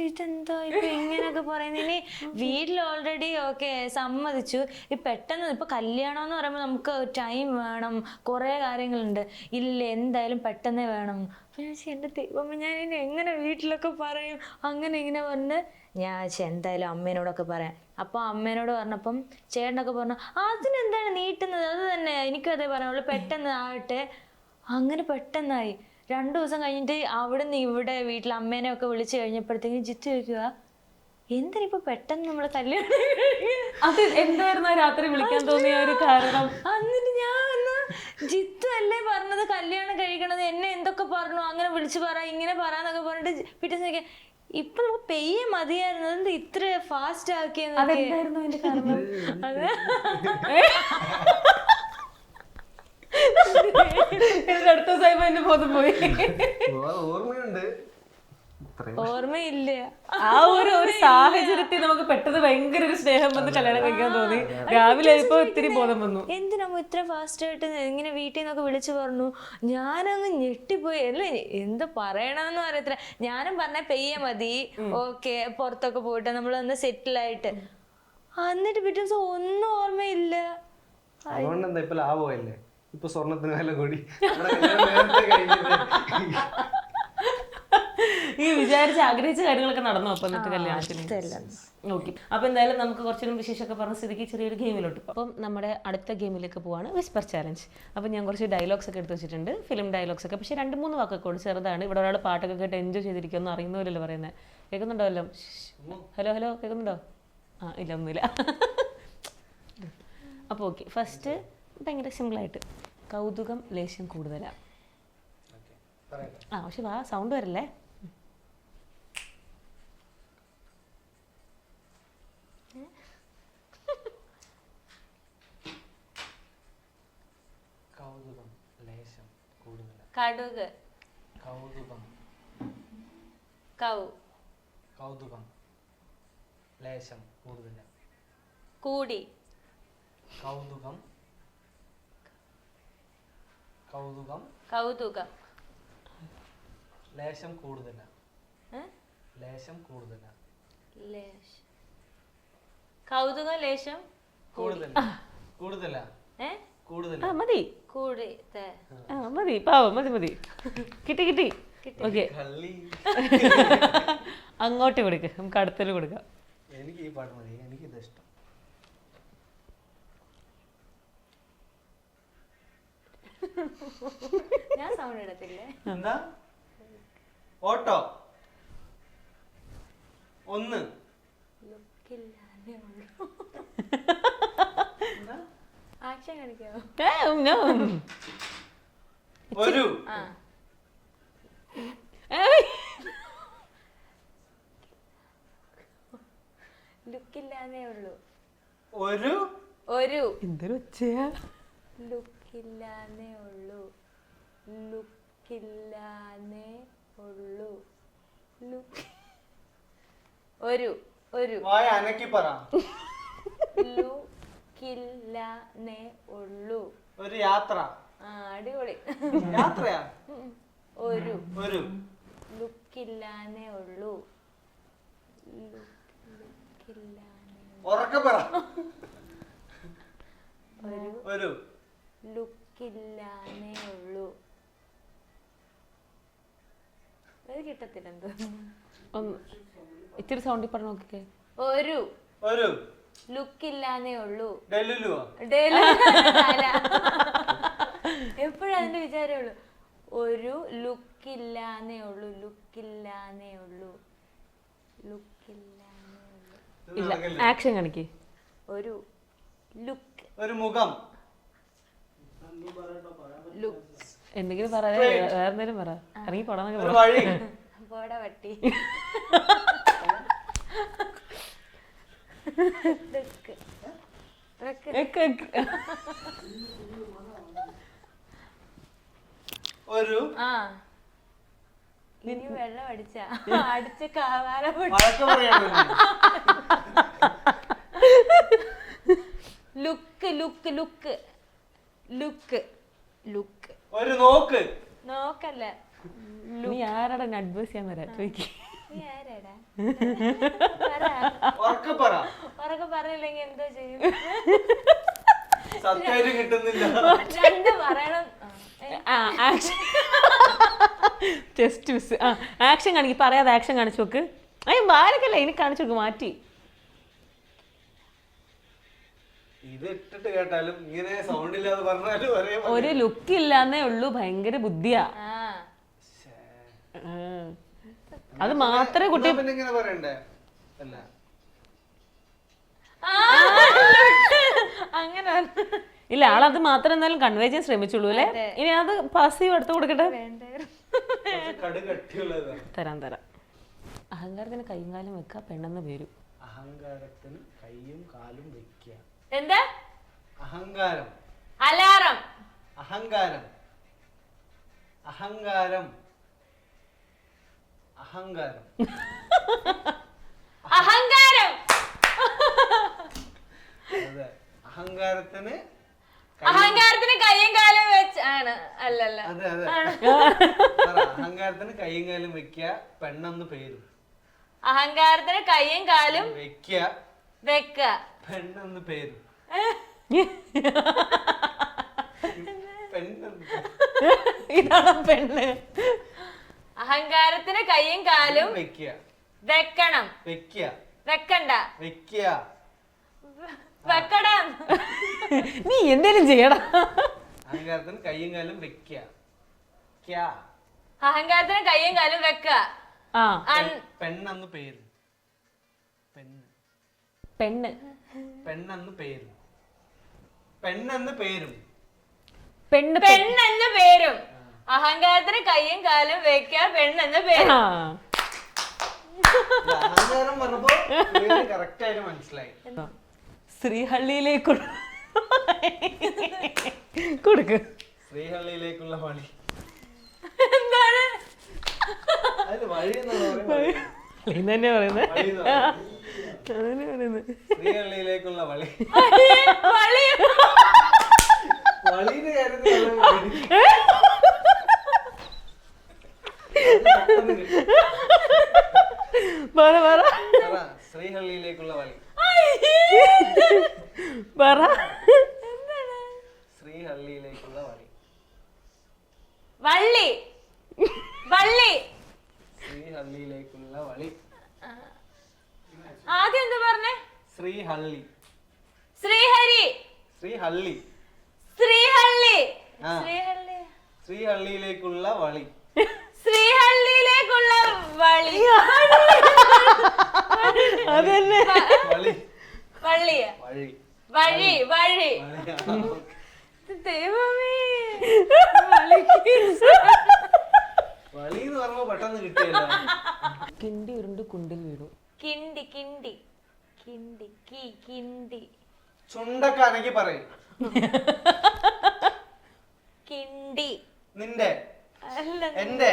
ഇതെന്താ ഇപ്പൊ ഇങ്ങനെയൊക്കെ പറയുന്നത്? ഇനി വീട്ടിൽ ഓൾറെഡി ഓക്കെ സമ്മതിച്ചു, ഈ പെട്ടെന്ന് ഇപ്പൊ കല്യാണം എന്ന് പറയുമ്പോൾ നമുക്ക് ടൈം വേണം, കുറെ കാര്യങ്ങളുണ്ട്. ഇല്ല എന്തായാലും പെട്ടെന്ന് വേണം. അപ്പൊ ഞാൻ എന്റെ ദൈവം ഞാൻ ഇനി എങ്ങനെ വീട്ടിലൊക്കെ പറയും, അങ്ങനെ ഇങ്ങനെ പറഞ്ഞ് ഞാൻ എന്തായാലും അമ്മേനോടൊക്കെ പറയാം. അപ്പോൾ അമ്മേനോട് പറഞ്ഞപ്പം ചേട്ടനൊക്കെ പറഞ്ഞു അതിനെന്താണ് നീട്ടുന്നത്, അത് തന്നെ എനിക്കും അതേ പറയാനുള്ളൂ, പെട്ടെന്ന് ആവട്ടെ. അങ്ങനെ പെട്ടെന്നായി. 2 ദിവസം കഴിഞ്ഞിട്ട് അവിടുന്ന് ഇവിടെ വീട്ടിൽ അമ്മേനെ ഒക്കെ വിളിച്ചു കഴിഞ്ഞപ്പോഴത്തേക്കും ജിത്ത് ചോദിക്കുക, എന്തിനിപ്പോ പെട്ടെന്ന് നമ്മള് കല്യാണം?
അത് എന്തായിരുന്നു രാത്രി വിളിക്കാൻ തോന്നിയ ഒരു കാരണം?
എന്നിട്ട് ഞാൻ ജിത്തു അല്ലേ പറഞ്ഞത് കല്യാണം കഴിക്കണത്, എന്നെ എന്തൊക്കെ പറഞ്ഞു, അങ്ങനെ വിളിച്ചു പറ ഇങ്ങനെ പറയാന്നൊക്കെ പറഞ്ഞിട്ട് പിറ്റേ ഇപ്പൊ നമുക്ക് പെയ്യെ മതിയായിരുന്നു, ഇത്ര ഫാസ്റ്റ് ആക്കിയെന്ന്.
അതെന്തായിരുന്നു അതിന്റെ കാരണം? എന്നിട്ട് അടുത്ത ദിവസം എന്റെ ബോധം പോയി.
ഓർമ്മയുണ്ട്.
ഓർമ്മയില്ല.
ആ ഒരു സാഹചര്യത്തിൽ നമുക്ക് പെട്ടെന്ന് ഭയങ്കര ഒരു സ്നേഹം വന്ന് കല്യാണം കഴിക്കാൻ തോന്നി. രാവിലെ ഇപ്പൊ ഒത്തിരി ബോധം വന്നു.
എന്തിനാ ഇത്ര ഫാസ്റ്റ് ആയിട്ട് ഇങ്ങനെ വീട്ടിൽ നിന്നൊക്കെ വിളിച്ചു പറഞ്ഞു. ഞാനങ്ങ് ഞെട്ടിപ്പോയി. അല്ലേ എന്ത് പറയണമെന്ന് അറിയത്തില്ല. ഞാനും പറഞ്ഞ പെയ്യ മതി, ഓക്കെ പുറത്തൊക്കെ പോയിട്ട് നമ്മളൊന്ന് സെറ്റിലായിട്ട്. എന്നിട്ട് പിറ്റേ ദിവസം ഒന്നും ഓർമ്മയില്ല.
അതുകൊണ്ട് എന്താ ഇപ്പൊ ലാഭമല്ലേ, ഇപ്പൊ സ്വർണത്തിന് വില കൂടി.
ഈ വിചാരിച്ച് ആഗ്രഹിച്ച കാര്യങ്ങളൊക്കെ നടന്നു അപ്പൊ എന്നിട്ട് കല്യാണത്തിന്. ഓക്കെ, അപ്പൊ എന്തായാലും നമുക്ക് കുറച്ചുകൂടി വിശേഷമൊക്കെ പറഞ്ഞ സ്ഥിതിക്ക് ചെറിയൊരു ഗെയിമിലോട്ട്. അപ്പം നമ്മുടെ അടുത്ത ഗെയിമിലേക്ക് പോവാണ് വിസ്പർ ചാലഞ്ച്. അപ്പം ഞാൻ കുറച്ച് ഡയലോഗ്സ് ഒക്കെ എടുത്ത് വെച്ചിട്ടുണ്ട്, ഫിലിം ഡയലോഗ്സ് ഒക്കെ. പക്ഷേ 2-3 വാക്കൊക്കെ ഉണ്ട്, ചെറുതാണ്. ഇവിടെ ഒരാൾ പാട്ടൊക്കെ കേട്ട് എൻജോയ് ചെയ്തിരിക്കുമെന്ന് അറിയുന്നവരല്ലോ പറയുന്നത്. കേൾക്കുന്നുണ്ടോ എല്ലാം? ഹലോ ഹലോ, കേൾക്കുന്നുണ്ടോ? ആ ഇല്ല, ഒന്നുമില്ല. അപ്പോൾ ഓക്കെ, ഫസ്റ്റ് ഭയങ്കര സിമ്പിളായിട്ട് കൗതുകം ലേശം കൂടുതലാണ്. പക്ഷെ വാ സൗണ്ട് വരല്ലേ.
കൗതുകം ലേശം കൂടുതലാണ്.
കടുക്.
കൗതുകം. കൗതുകം ലേശം കൂടുതലാണ്.
കൂടി.
കൗതുകം. കൗതുകം
കൗതുകം
ലേശം കൂടുതലാണ്. ലേശം കൂടുതലാണ്.
കൗതുകം ലേശം
കൂടുതലാ. കൂടുതലാ. കൂടുതലാ.
മതി
കൂടി.
മതി പാവം, മതി മതി. കിട്ടി. ഓക്കെ, അങ്ങോട്ട് കൊടുക്ക, നമുക്ക് അടുത്തൊരു കൊടുക്കാം.
എനിക്ക് ഈ പാട്ട് മതി, എനിക്കിത് ഇഷ്ടം.
ഞാൻ സൗണ്ട് ഇടത്തില്ലേ.
എന്താ? ഓട്ടോ 1.
ആക്ഷൻ കാണിക്കാവോ?
ഒരു.
ലുക്കില്ലാന്നേ ഉള്ളൂ.
ഒരു.
എന്തൊരു ഒച്ചയാ.
ലുക്കില്ലാന്നേ ഉള്ളൂ. ലുക്കില്ലാന്നേ ഉള്ളൂ. ഒരു
വായ അനക്കി പറ.
ലുക്കില്ലാന്നേ ഉള്ളൂ.
ഒരു യാത്ര.
അടിപൊളി.
യാത്രയാ.
ഒരു
ലുക്കില്ലാന്നേ ഉള്ളൂ.
ഉറക്കെ പറ.
ഒരു ലുക്കില്ലാന്നേ ഉള്ളൂ. അത് കിട്ടത്തില്ല. എന്തോ ഇത്തിരി സൗണ്ടിൽ പറഞ്ഞു നോക്കിക്കേ. ഒരു ലുക്കില്ലാന്നേ ഉള്ളൂ. എപ്പോഴും അതിന്റെ വിചാരമേ ഉള്ളൂ. ഒരു ലുക്കില്ലാന്നേ ഉള്ളൂ. ലുക്കില്ലാന്നേ ഉള്ളൂ. ലുക്കില്ലാന്നേ ഉള്ളൂ. ഇല്ല, ആക്ഷൻ കാണിക്കേ. ഒരു ലുക്ക്.
ഒരു മുഖം.
എന്തെങ്കിലും പറയാ, വേറെ എന്തെങ്കിലും പറ. ഇറങ്ങി പോടാന്നൊക്കെ
വഴി.
പോടാ വട്ടി.
ഒരു
ഇനി വെള്ളം അടിച്ച Kaavaalaa look look look look look.
ഒരു നോക്ക്.
നോക്കല്ല.
നീ ആരാടാ അഡ്വൈസ് ചെയ്യാൻ വരാ ചോദിക്ക.
നീ ആരാടാ?
ഉറക്കെ
പറയില്ലെങ്കിൽ എന്തോ ചെയ്യും?
സത്യായിട്ട് കിട്ടുന്നില്ല.
രണ്ട് പറയണം.
Test miss. ആക്ഷൻ കാണിക്ക്. പറയാതെ ആക്ഷൻ കാണിച്ചു നോക്ക്. ബാലക്കല്ല, ഇനി കാണിച്ചു നോക്ക്. മാറ്റി.
ഇത് ഇട്ടിട്ട് കേട്ടാലും ഇങ്ങനെ സൗണ്ട് ഇല്ലാതെ പറഞ്ഞാലും
ഒരു ലുക്ക് ഇല്ലാന്നേ ഉള്ളൂ. ഭയങ്കര ബുദ്ധിയാ. അത് മാത്രമേ കുട്ടി
ഇങ്ങനെ പറയണ്ടേ. അല്ല,
അങ്ങനെ
ഇല്ല, ആളത് മാത്രം എന്തായാലും കൺവേ ചെയ്യാൻ ശ്രമിച്ചുള്ളൂ അല്ലേ. ഇനി അത് പാസീവ് എടുത്ത് കൊടുക്കട്ടെ. തരാം. അഹങ്കാരത്തിന് കൈയും കാലും വെക്ക, പെണ്ണെന്ന് പേരും.
അഹങ്കാരത്തിന് കൈയും കാലും വെക്കുക.
എന്താ?
അഹങ്കാരം.
അലാറം.
അഹങ്കാരം. അഹങ്കാരം. അഹങ്കാരം.
അഹങ്കാരം.
അതെ. അഹങ്കാരത്തിന്
അഹങ്കാരത്തിന് കയ്യും കാലും വെച്ച് ആണ്. അല്ലല്ല.
അതെ അതെ. അഹങ്കാരത്തിന് കയ്യും കാലും വെക്കുക, പെണ്ണെന്ന് പേരും.
അഹങ്കാരത്തിന് കയ്യും കാലും
വെക്കുക,
വെക്ക,
പെണ്ണെന്ന് പേരും.
ഇതാണ് പെണ്ണ്.
അഹങ്കാരത്തിന് കയ്യും കാലും
വെക്കുക,
വെക്കണം,
വെക്കുക,
വെക്കണ്ട,
വെക്കുക,
വെക്കണം.
നീ എന്തേലും ചെയ്യടാ.
അഹങ്കാരത്തിന് കയ്യും കാലും വെക്കുക.
അഹങ്കാരത്തിന് കയ്യും കാലും വെക്ക,
ആ
പെണ്ണെന്ന് പേരും. പെണ്ണ്.
പെണ്ണ്.
പെണ്ണെന്ന് പേരും. പെണ്ണെന്ന് പേരും.
പെണ്ണ്.
പെണ്ണെന്ന് പേരും. അഹങ്കാരത്തിന് കയ്യും കാലും വെക്ക, പെണ്ണെന്ന് പേരും.
അഹങ്കാരം പറഞ്ഞപ്പോ കറക്റ്റ് ആയിട്ട് മനസ്സിലായി.
ശ്രീഹള്ളിയിലേക്കുള്ള കൊടുക്ക്.
ശ്രീഹള്ളിയിലേക്കുള്ള വഴി.
എന്താണ്
അതിന് വഴി
തന്നെ പറയുന്നത്.
ശ്രീഹള്ളിയിലേക്കുള്ള വഴി.
വളി.
വഴിയുടെ കാര്യത്തിൽ ശ്രീഹള്ളിയിലേക്കുള്ള വഴി. ശ്രീഹള്ളിയിലേക്കുള്ള വഴി.
വള്ളി. വള്ളി.
ശ്രീഹള്ളിയിലേക്കുള്ള വഴി.
ആദ്യം എന്താ പറഞ്ഞേ?
ശ്രീഹള്ളി.
ശ്രീഹരി.
ശ്രീഹള്ളി.
ശ്രീഹള്ളി.
ആ.
ശ്രീഹള്ളി.
ശ്രീഹള്ളിയിലേക്കുള്ള വഴി.
ശ്രീഹള്ളിയിലേക്കുള്ള വഴി.
അതന്നെ.
വഴി.
വള്ളിയ.
വഴി.
വഴി. വഴി. ദൈവമേ.
വളി എന്ന് പറയുമ്പോ പെട്ടെന്ന് കിട്ടിയല്ലോ.
കിണ്ടി ഉരുണ്ട് കുണ്ടിൽ വീണു.
കിണ്ടി. കിണ്ടി. കിണ്ടി. കിണ്ടി.
ചുണ്ടക്കാണെങ്കിൽ പറയും.
കിണ്ടി.
നിന്റെ.
അല്ല.
എന്റെ.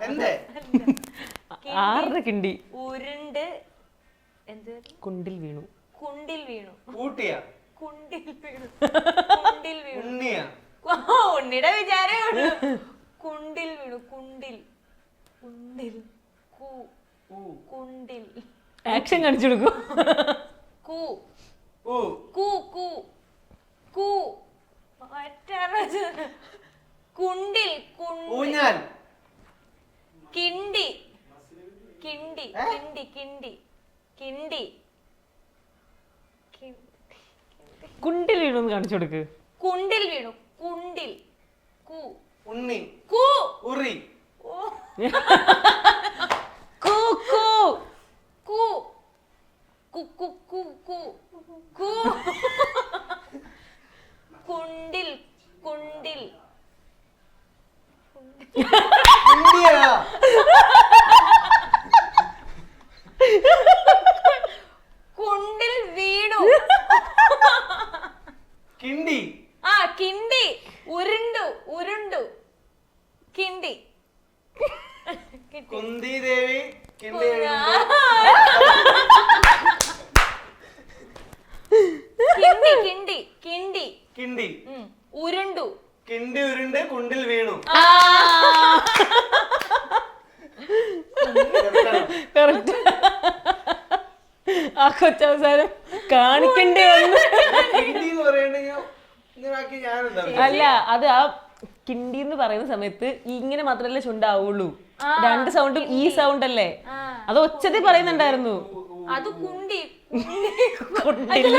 എന്റെ.
ആരുടെ കിണ്ടി?
ഉരുണ്ട് എന്ത്
കുണ്ടിൽ വീണു.
കുണ്ടിൽ വീണു.
കൂട്ടിയ.
കുണ്ടിൽ വീണു. കുണ്ടിൽ വീണു.
ഉണ്ണിയ.
ഉണ്ണിയുടെ വിചാരേ ഉള്ളൂ. കുണ്ടിൽ വീണു. കുണ്ടിൽ. കുണ്ടിൽ. കുണ്ടിൽ.
ആക്ഷൻ കാണിച്ചു കൊടുക്കൂ.
കൂ.
ഊ.
കൂ. കൂ. കൂ. കുണ്ടിൽ.
ഊഞ്ഞാൽ.
കിണ്ടി. കിണ്ടി. കിണ്ടി. കിണ്ടി. കിണ്ടി.
കുണ്ടിൽ വീണു എന്ന് കാണിച്ചു കൊടുക്ക്.
കുണ്ടിൽ വീണു. കുണ്ടിൽ. കൂ.
ഉണ്ണി.
കൂ.
ഉറി.
കൂ കൂ
കൂ. കൂ. കൂ. കൂ. കൂ. കൂ. കുണ്ടിൽ. കുണ്ടിൽ.
ഇന്ത്യ.
കുണ്ടിൽ വീണു.
കിണ്ടി.
ആ കിണ്ടി. ഉരുണ്ടു. ഉരുണ്ടു. കിണ്ടി.
കുന്തി ദേവി. കിണ്ടി.
കിണ്ടി. കിണ്ടി. കിണ്ടി.
കിണ്ടി.
ഉരുണ്ടു.
കിണ്ടി ഉരുണ്ട് കുണ്ടിൽ വീണു.
കറക്റ്റ്. ആ കൊച്ചവസാനം കാണിക്കണ്ടേ വന്നു.
കിണ്ടി എന്ന് പറയണെങ്കിൽ ഇങ്ങനാക്കി ഞാനെന്താ
അല്ല അത് ആ കിണ്ടി എന്ന് പറയുന്ന സമയത്ത് ഇങ്ങനെ മാത്രല്ലേ ചുണ്ടാവുള്ളൂ. രണ്ട് സൗണ്ടും ഈ സൗണ്ട് അല്ലേ, അത് ഒച്ചത്തിൽ പറയുന്നുണ്ടായിരുന്നു.
അത് കുണ്ടി.
കുണ്ടിൽ.